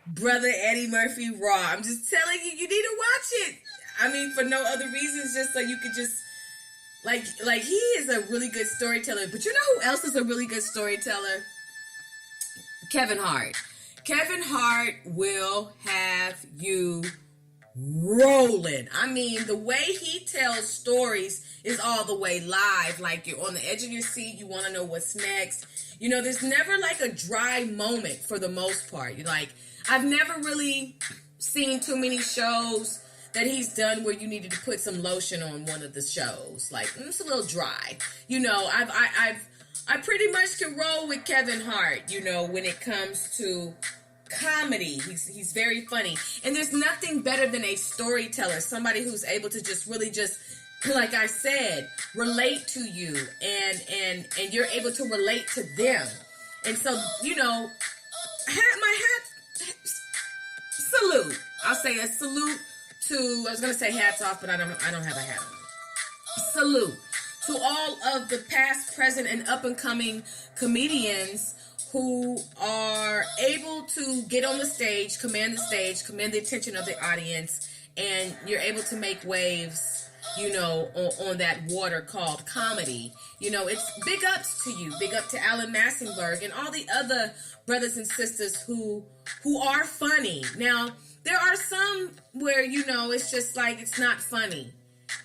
Brother Eddie Murphy Raw. I'm just telling you, you need to watch it. I mean, for no other reasons, just so you could just, he is a really good storyteller. But you know who else is a really good storyteller? Kevin Hart. Kevin Hart will have you rolling. I mean, the way he tells stories is all the way live. Like, you're on the edge of your seat. You want to know what's next. You know, there's never like a dry moment for the most part. Like, I've never really seen too many shows that he's done where you needed to put some lotion on one of the shows. Like, it's a little dry. You know, I pretty much can roll with Kevin Hart, you know, when it comes to comedy. He's very funny. And there's nothing better than a storyteller, somebody who's able to just really just, like I said, relate to you, and you're able to relate to them. And so, you know, salute. I'll say a salute to, I was going to say hats off, but I don't have a hat on. Salute to all of the past, present, and up-and-coming comedians who are able to get on the stage, command the attention of the audience, and you're able to make waves, you know, on that water called comedy. You know, it's big ups to you. Big up to Alan Massenburg and all the other brothers and sisters who are funny. Now, there are some where, you know, it's just like, it's not funny.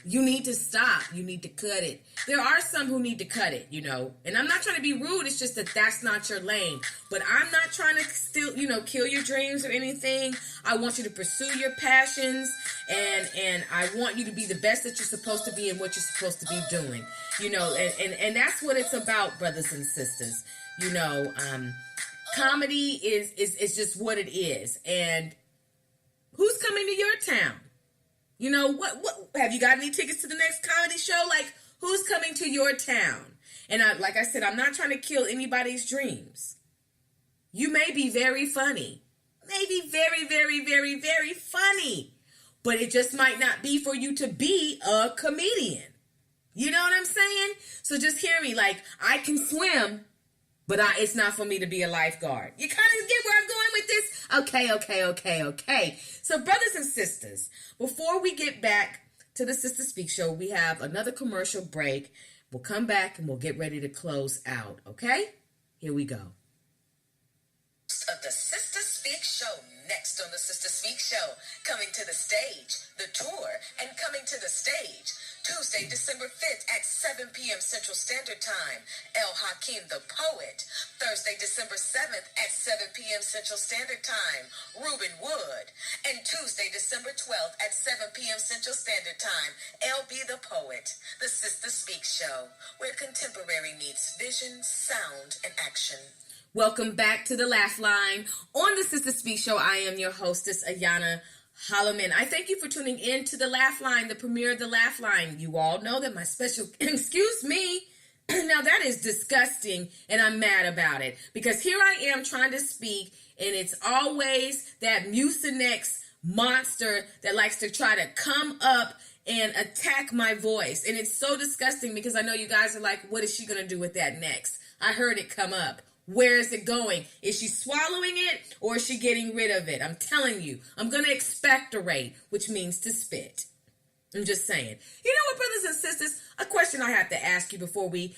You need to stop. You need to cut it. There are some who need to cut it, you know. And I'm not trying to be rude. It's just that that's not your lane. But I'm not trying to still, you know, kill your dreams or anything. I want you to pursue your passions. And I want you to be the best that you're supposed to be and what you're supposed to be doing. You know, and that's what it's about, brothers and sisters. You know, comedy is just what it is. And who's coming to your town? You know, what have you got any tickets to the next comedy show? Like, who's coming to your town? And like I said, I'm not trying to kill anybody's dreams. You may be very funny. Maybe very, very, very, very funny. But it just might not be for you to be a comedian. You know what I'm saying? So just hear me. Like, I can swim, but it's not for me to be a lifeguard. You kind of get where I'm going with this? Okay. So, brothers and sisters, before we get back to the Sister Speak Show, we have another commercial break. We'll come back and we'll get ready to close out, okay? Here we go. Of the Sister Speak Show, next on the Sister Speak Show, coming to the stage, the tour, and coming to the stage, Tuesday, December 5th at 7 p.m. Central Standard Time, El Hakim the Poet. Thursday, December 7th at 7 p.m. Central Standard Time, Reuben Wood. And Tuesday, December 12th at 7 p.m. Central Standard Time, LB the Poet. The Sister Speak Show, where contemporary meets vision, sound, and action. Welcome back to the Laugh Line. On the Sister Speak Show, I am your hostess, Ayana Holloman. I thank you for tuning in to the Laugh Line, the premiere of the Laugh Line. You all know that my special, excuse me, now that is disgusting, and I'm mad about it. Because here I am trying to speak, and it's always that Mucinex monster that likes to try to come up and attack my voice. And it's so disgusting because I know you guys are like, what is she going to do with that next? I heard it come up. Where is it going? Is she swallowing it or is she getting rid of it? I'm telling you, I'm going to expectorate, which means to spit. I'm just saying. You know what, brothers and sisters? A question I have to ask you before we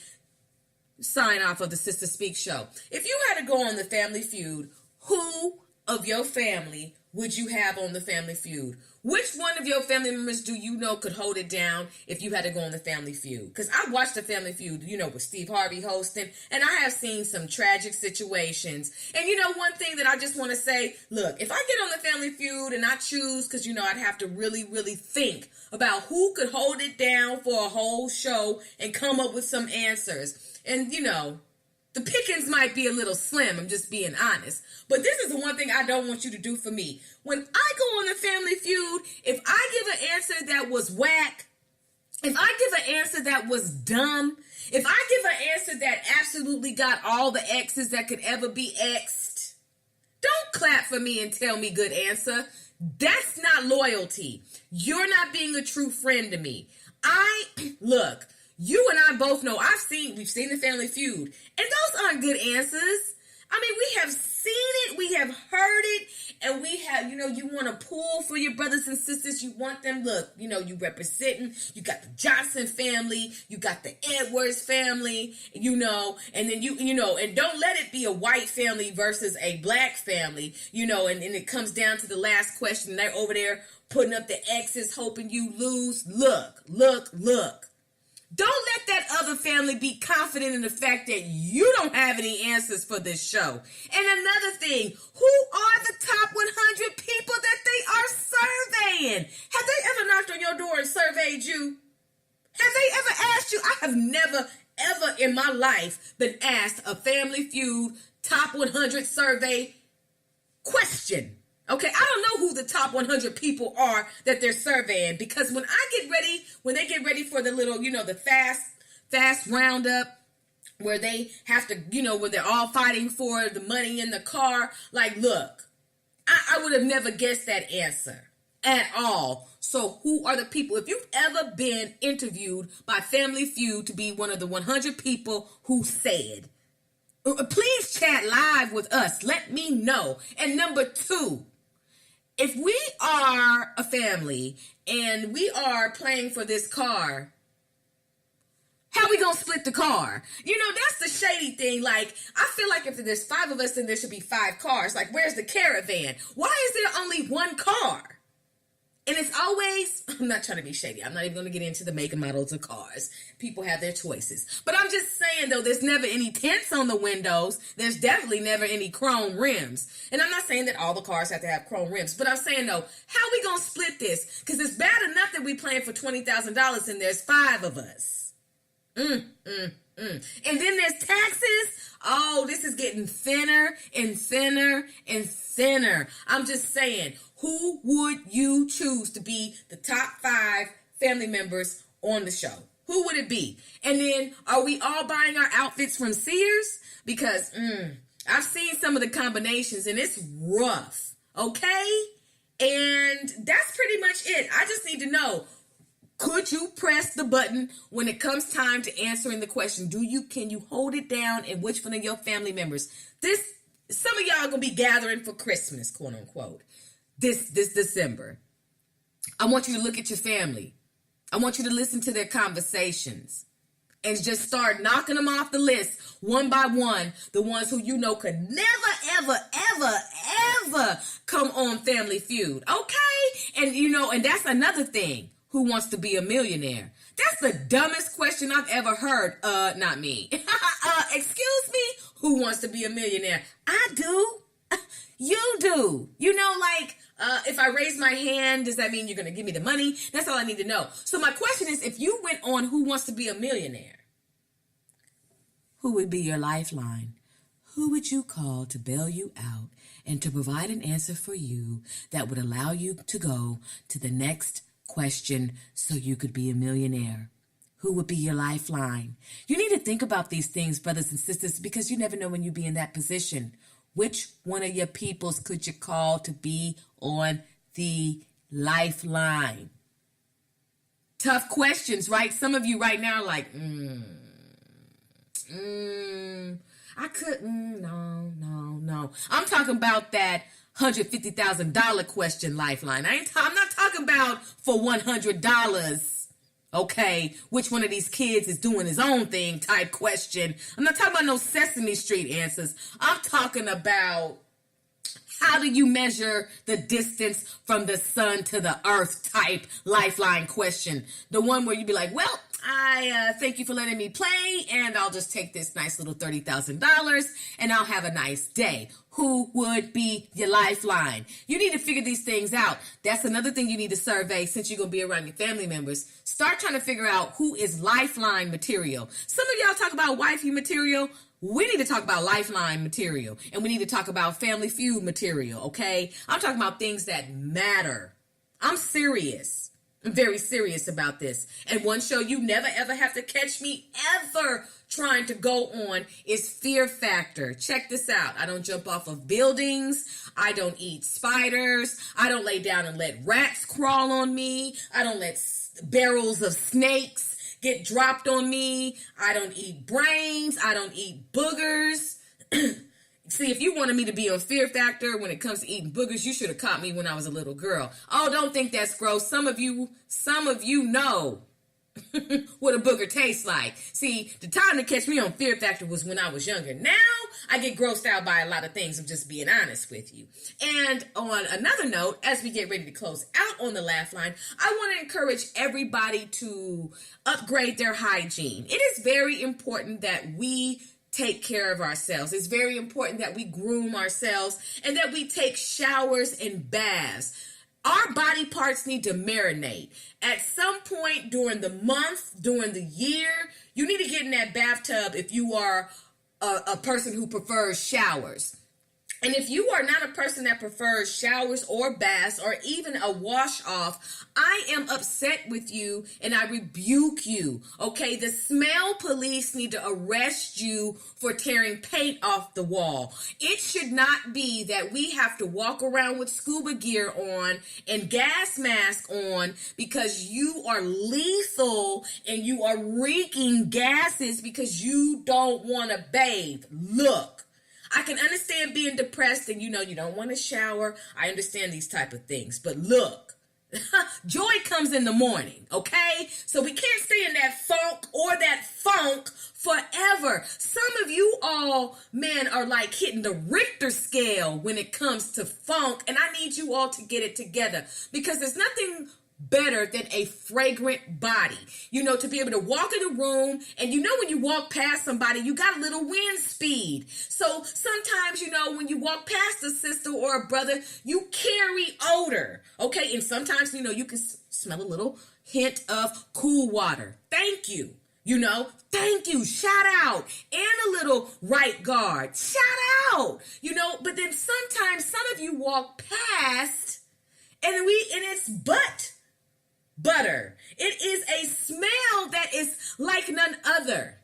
sign off of the Sister Speak Show. If you had to go on the Family Feud, who of your family would you have on the Family Feud? Which one of your family members do you know could hold it down if you had to go on the Family Feud? Because I watched the Family Feud, you know, with Steve Harvey hosting, and I have seen some tragic situations. And you know, one thing that I just want to say, look, if I get on the Family Feud and I choose, because, you know, I'd have to really, really think about who could hold it down for a whole show and come up with some answers. And, you know, the pickings might be a little slim, I'm just being honest. But this is the one thing I don't want you to do for me. When I go on the Family Feud, if I give an answer that was whack, if I give an answer that was dumb, if I give an answer that absolutely got all the X's that could ever be X'd, don't clap for me and tell me good answer. That's not loyalty. You're not being a true friend to me. Look, you and I both know, we've seen the Family Feud, and those aren't good answers. I mean, we have seen it, we have heard it, and we have, you know, you want to pull for your brothers and sisters, you want them, look, you know, you representing, you got the Johnson family, you got the Edwards family, you know, and then you know, and don't let it be a white family versus a black family, you know, and it comes down to the last question, they're over there putting up the X's, hoping you lose. Look. Don't let that other family be confident in the fact that you don't have any answers for this show. And another thing, who are the top 100 people that they are surveying? Have they ever knocked on your door and surveyed you? Have they ever asked you? I have never, ever in my life been asked a Family Feud top 100 survey question. Okay, I don't know who the top 100 people are that they're surveying, because when they get ready for the little, the fast roundup where they have to, where they're all fighting for the money in the car, like, look, I would have never guessed that answer at all. So who are the people? If you've ever been interviewed by Family Feud to be one of the 100 people who said, please chat live with us. Let me know. And number 2, if we are a family and we are playing for this car, how we gonna split the car? That's the shady thing. Like, I feel like if there's 5 of us, then there should be 5 cars. Like, where's the caravan? Why is there only 1 car? And it's always, I'm not trying to be shady. I'm not even going to get into the make and models of cars. People have their choices. But I'm just saying, though, there's never any tints on the windows. There's definitely never any chrome rims. And I'm not saying that all the cars have to have chrome rims. But I'm saying, though, how we going to split this? Because it's bad enough that we playing for $20,000 and there's 5 of us. And then there's taxes. Oh, this is getting thinner and thinner and thinner. I'm just saying, who would you choose to be the top 5 family members on the show? Who would it be? And then, are we all buying our outfits from Sears? Because I've seen some of the combinations and it's rough, okay? And that's pretty much it. I just need to know, could you press the button when it comes time to answering the question? Can you hold it down, and which one of your family members? Some of y'all are going to be gathering for Christmas, quote unquote, this December. I want you to look at your family. I want you to listen to their conversations and just start knocking them off the list one by one. The ones who could never, ever, ever, ever come on Family Feud. Okay? And and that's another thing. Who wants to be a millionaire? That's the dumbest question I've ever heard. Not me. Excuse me? Who wants to be a millionaire? I do. You do. If I raise my hand, does that mean you're going to give me the money? That's all I need to know. So my question is, if you went on Who Wants to Be a Millionaire, who would be your lifeline? Who would you call to bail you out and to provide an answer for you that would allow you to go to the next question so you could be a millionaire? Who would be your lifeline? You need to think about these things, brothers and sisters, because you never know when you be in that position. Which one of your peoples could you call to be on the lifeline? Tough questions, right? Some of you right now are like, I couldn't, no. I'm talking about that $150,000 question lifeline. I'm not talking about for $100. Okay, which one of these kids is doing his own thing type question. I'm not talking about no Sesame Street answers. I'm talking about, how do you measure the distance from the sun to the earth type lifeline question. The one where you'd be like, well, I thank you for letting me play, and I'll just take this nice little $30,000 and I'll have a nice day. Who would be your lifeline? You need to figure these things out. That's another thing you need to survey since you're going to be around your family members. Start trying to figure out who is lifeline material. Some of y'all talk about wifey material. We need to talk about lifeline material, and we need to talk about Family Feud material, okay? I'm talking about things that matter. I'm serious. I'm very serious about this. And one show you never ever have to catch me ever trying to go on is Fear Factor. Check this out. I don't jump off of buildings. I don't eat spiders. I don't lay down and let rats crawl on me. I don't let barrels of snakes get dropped on me. I don't eat brains. I don't eat boogers. See, if you wanted me to be on Fear Factor when it comes to eating boogers, you should have caught me when I was a little girl. Oh, don't think that's gross. Some of you know. what a booger tastes like. See, the time to catch me on Fear Factor was when I was younger. Now, I get grossed out by a lot of things. I'm just being honest with you. And on another note, as we get ready to close out on the Laugh Line, I want to encourage everybody to upgrade their hygiene. It is very important that we take care of ourselves. It's very important that we groom ourselves and that we take showers and baths. Our body parts need to marinate. At some point during the month, during the year, you need to get in that bathtub if you are a person who prefers showers. And if you are not a person that prefers showers or baths or even a wash off, I am upset with you and I rebuke you. Okay, the smell police need to arrest you for tearing paint off the wall. It should not be that we have to walk around with scuba gear on and gas mask on because you are lethal and you are reeking gases because you don't want to bathe. Look. I can understand being depressed and you don't want to shower. I understand these type of things. But look, joy comes in the morning, okay? So we can't stay in that funk forever. Some of you all, man, are like hitting the Richter scale when it comes to funk. And I need you all to get it together because there's nothing better than a fragrant body. To be able to walk in a room and when you walk past somebody, you got a little wind speed. So sometimes, when you walk past a sister or a brother, you carry odor. Okay. And sometimes, you can smell a little hint of cool water. Thank you. Thank you. Shout out. And a little right guard. Shout out. But then sometimes some of you walk past and it's butter. It is a smell that is like none other.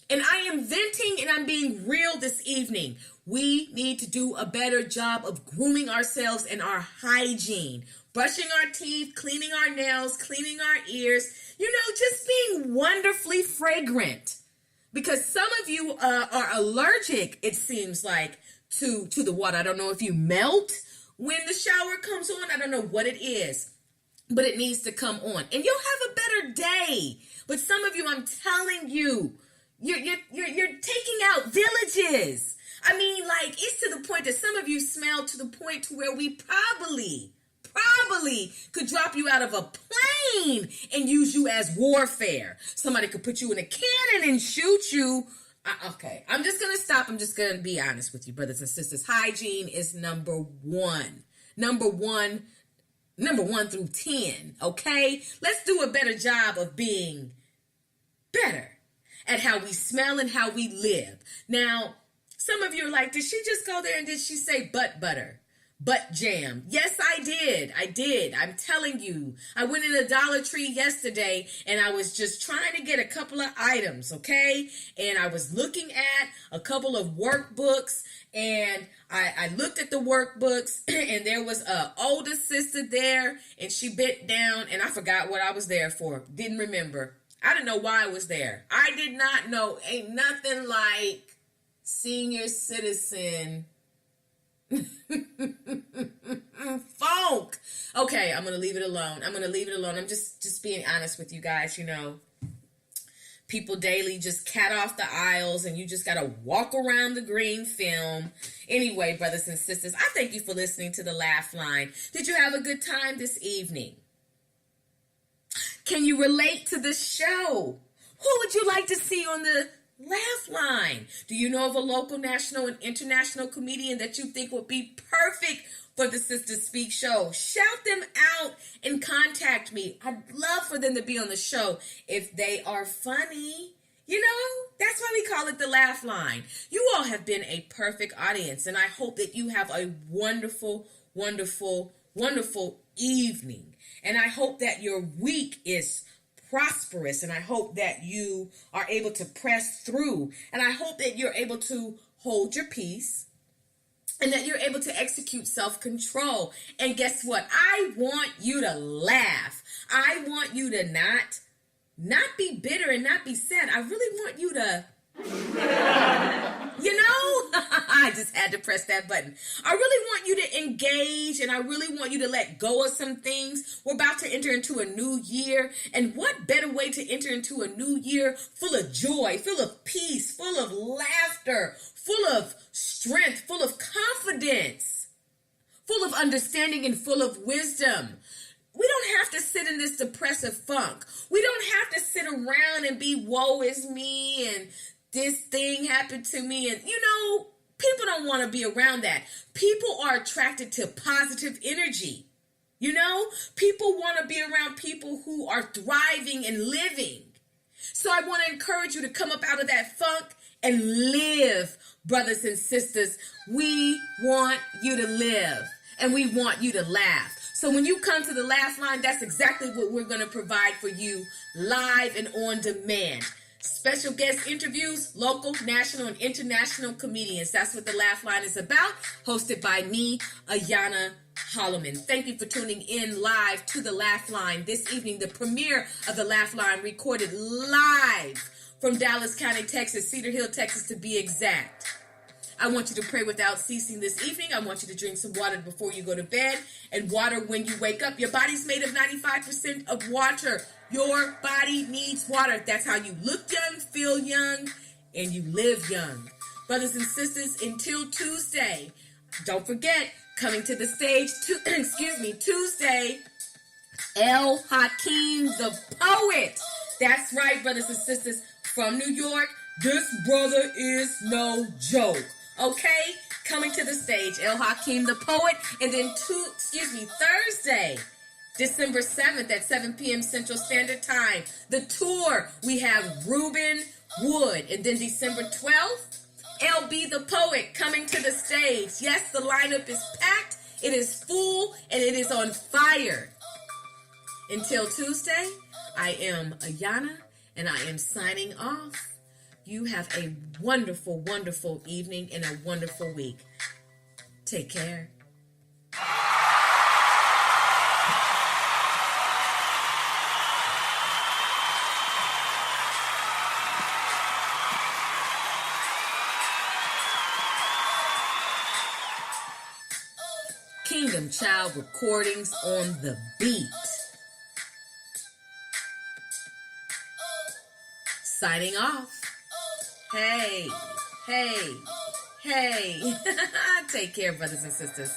And I am venting and I'm being real this evening. We need to do a better job of grooming ourselves and our hygiene. Brushing our teeth, cleaning our nails, cleaning our ears. Just being wonderfully fragrant. Because some of you are allergic, it seems like, to the water. I don't know if you melt when the shower comes on. I don't know what it is. But it needs to come on. And you'll have a better day. But some of you, I'm telling you, you're taking out villages. I mean, it's to the point that some of you smell to the point to where we probably could drop you out of a plane and use you as warfare. Somebody could put you in a cannon and shoot you. Okay, I'm just going to stop. I'm just going to be honest with you, brothers and sisters. Hygiene is number one. Number one through 10, okay? Let's do a better job of being better at how we smell and how we live. Now, some of you are like, did she just go there and did she say butt butter? Butt jam. Yes, I did. I'm telling you. I went in a Dollar Tree yesterday and I was just trying to get a couple of items, okay? And I was looking at a couple of workbooks and I looked at the workbooks and there was an older sister there and she bent down and I forgot what I was there for. Didn't remember. I didn't know why I was there. I did not know. Ain't nothing like senior citizen funk. Okay, I'm going to leave it alone. I'm just being honest with you guys, People daily just cat off the aisles and you just got to walk around the green film. Anyway, brothers and sisters, I thank you for listening to the Laugh Line. Did you have a good time this evening? Can you relate to the show? Who would you like to see on the Laugh Line? Do you know of a local, national, and international comedian that you think would be perfect for the Sisters Speak show? Shout them out and contact me. I'd love for them to be on the show if they are funny. That's why we call it the Laugh Line. You all have been a perfect audience, and I hope that you have a wonderful, wonderful, wonderful evening. And I hope that your week is prosperous, and I hope that you are able to press through, and I hope that you're able to hold your peace, and that you're able to execute self-control. And guess what? I want you to laugh. I want you to not be bitter and not be sad. I really want you to You know, I just had to press that button. I really want you to engage, and I really want you to let go of some things. We're about to enter into a new year, and what better way to enter into a new year full of joy, full of peace, full of laughter, full of strength, full of confidence, full of understanding, and full of wisdom. We don't have to sit in this depressive funk. We don't have to sit around and be woe is me and this thing happened to me. And, people don't want to be around that. People are attracted to positive energy. People want to be around people who are thriving and living. So I want to encourage you to come up out of that funk and live, brothers and sisters. We want you to live, and we want you to laugh. So when you come to the Laugh Line, that's exactly what we're going to provide for you, live and on demand. Special guest interviews, local, national, and international comedians. That's what the Laugh Line is about, hosted by me, Ayana Holloman. Thank you for tuning in live to the Laugh Line this evening. The premiere of the Laugh Line recorded live from Dallas County, Texas, Cedar Hill, Texas to be exact. I want you to pray without ceasing this evening. I want you to drink some water before you go to bed and water when you wake up. Your body's made of 95% of water. Your body needs water. That's how you look young, feel young, and you live young. Brothers and sisters, until Tuesday, don't forget, coming to the stage, Tuesday, El Hakeem the Poet. That's right, brothers and sisters, from New York. This brother is no joke. Okay, coming to the stage, El Hakeem the Poet, and then Thursday, December 7th at 7 p.m. Central Standard Time. The tour, we have Reuben Wood, and then December 12th, LB the Poet coming to the stage. Yes, the lineup is packed, it is full, and it is on fire. Until Tuesday, I am Ayana, and I am signing off. You have a wonderful, wonderful evening and a wonderful week. Take care. Kingdom Child Recordings on the beat. Signing off. Hey. Take care, brothers and sisters.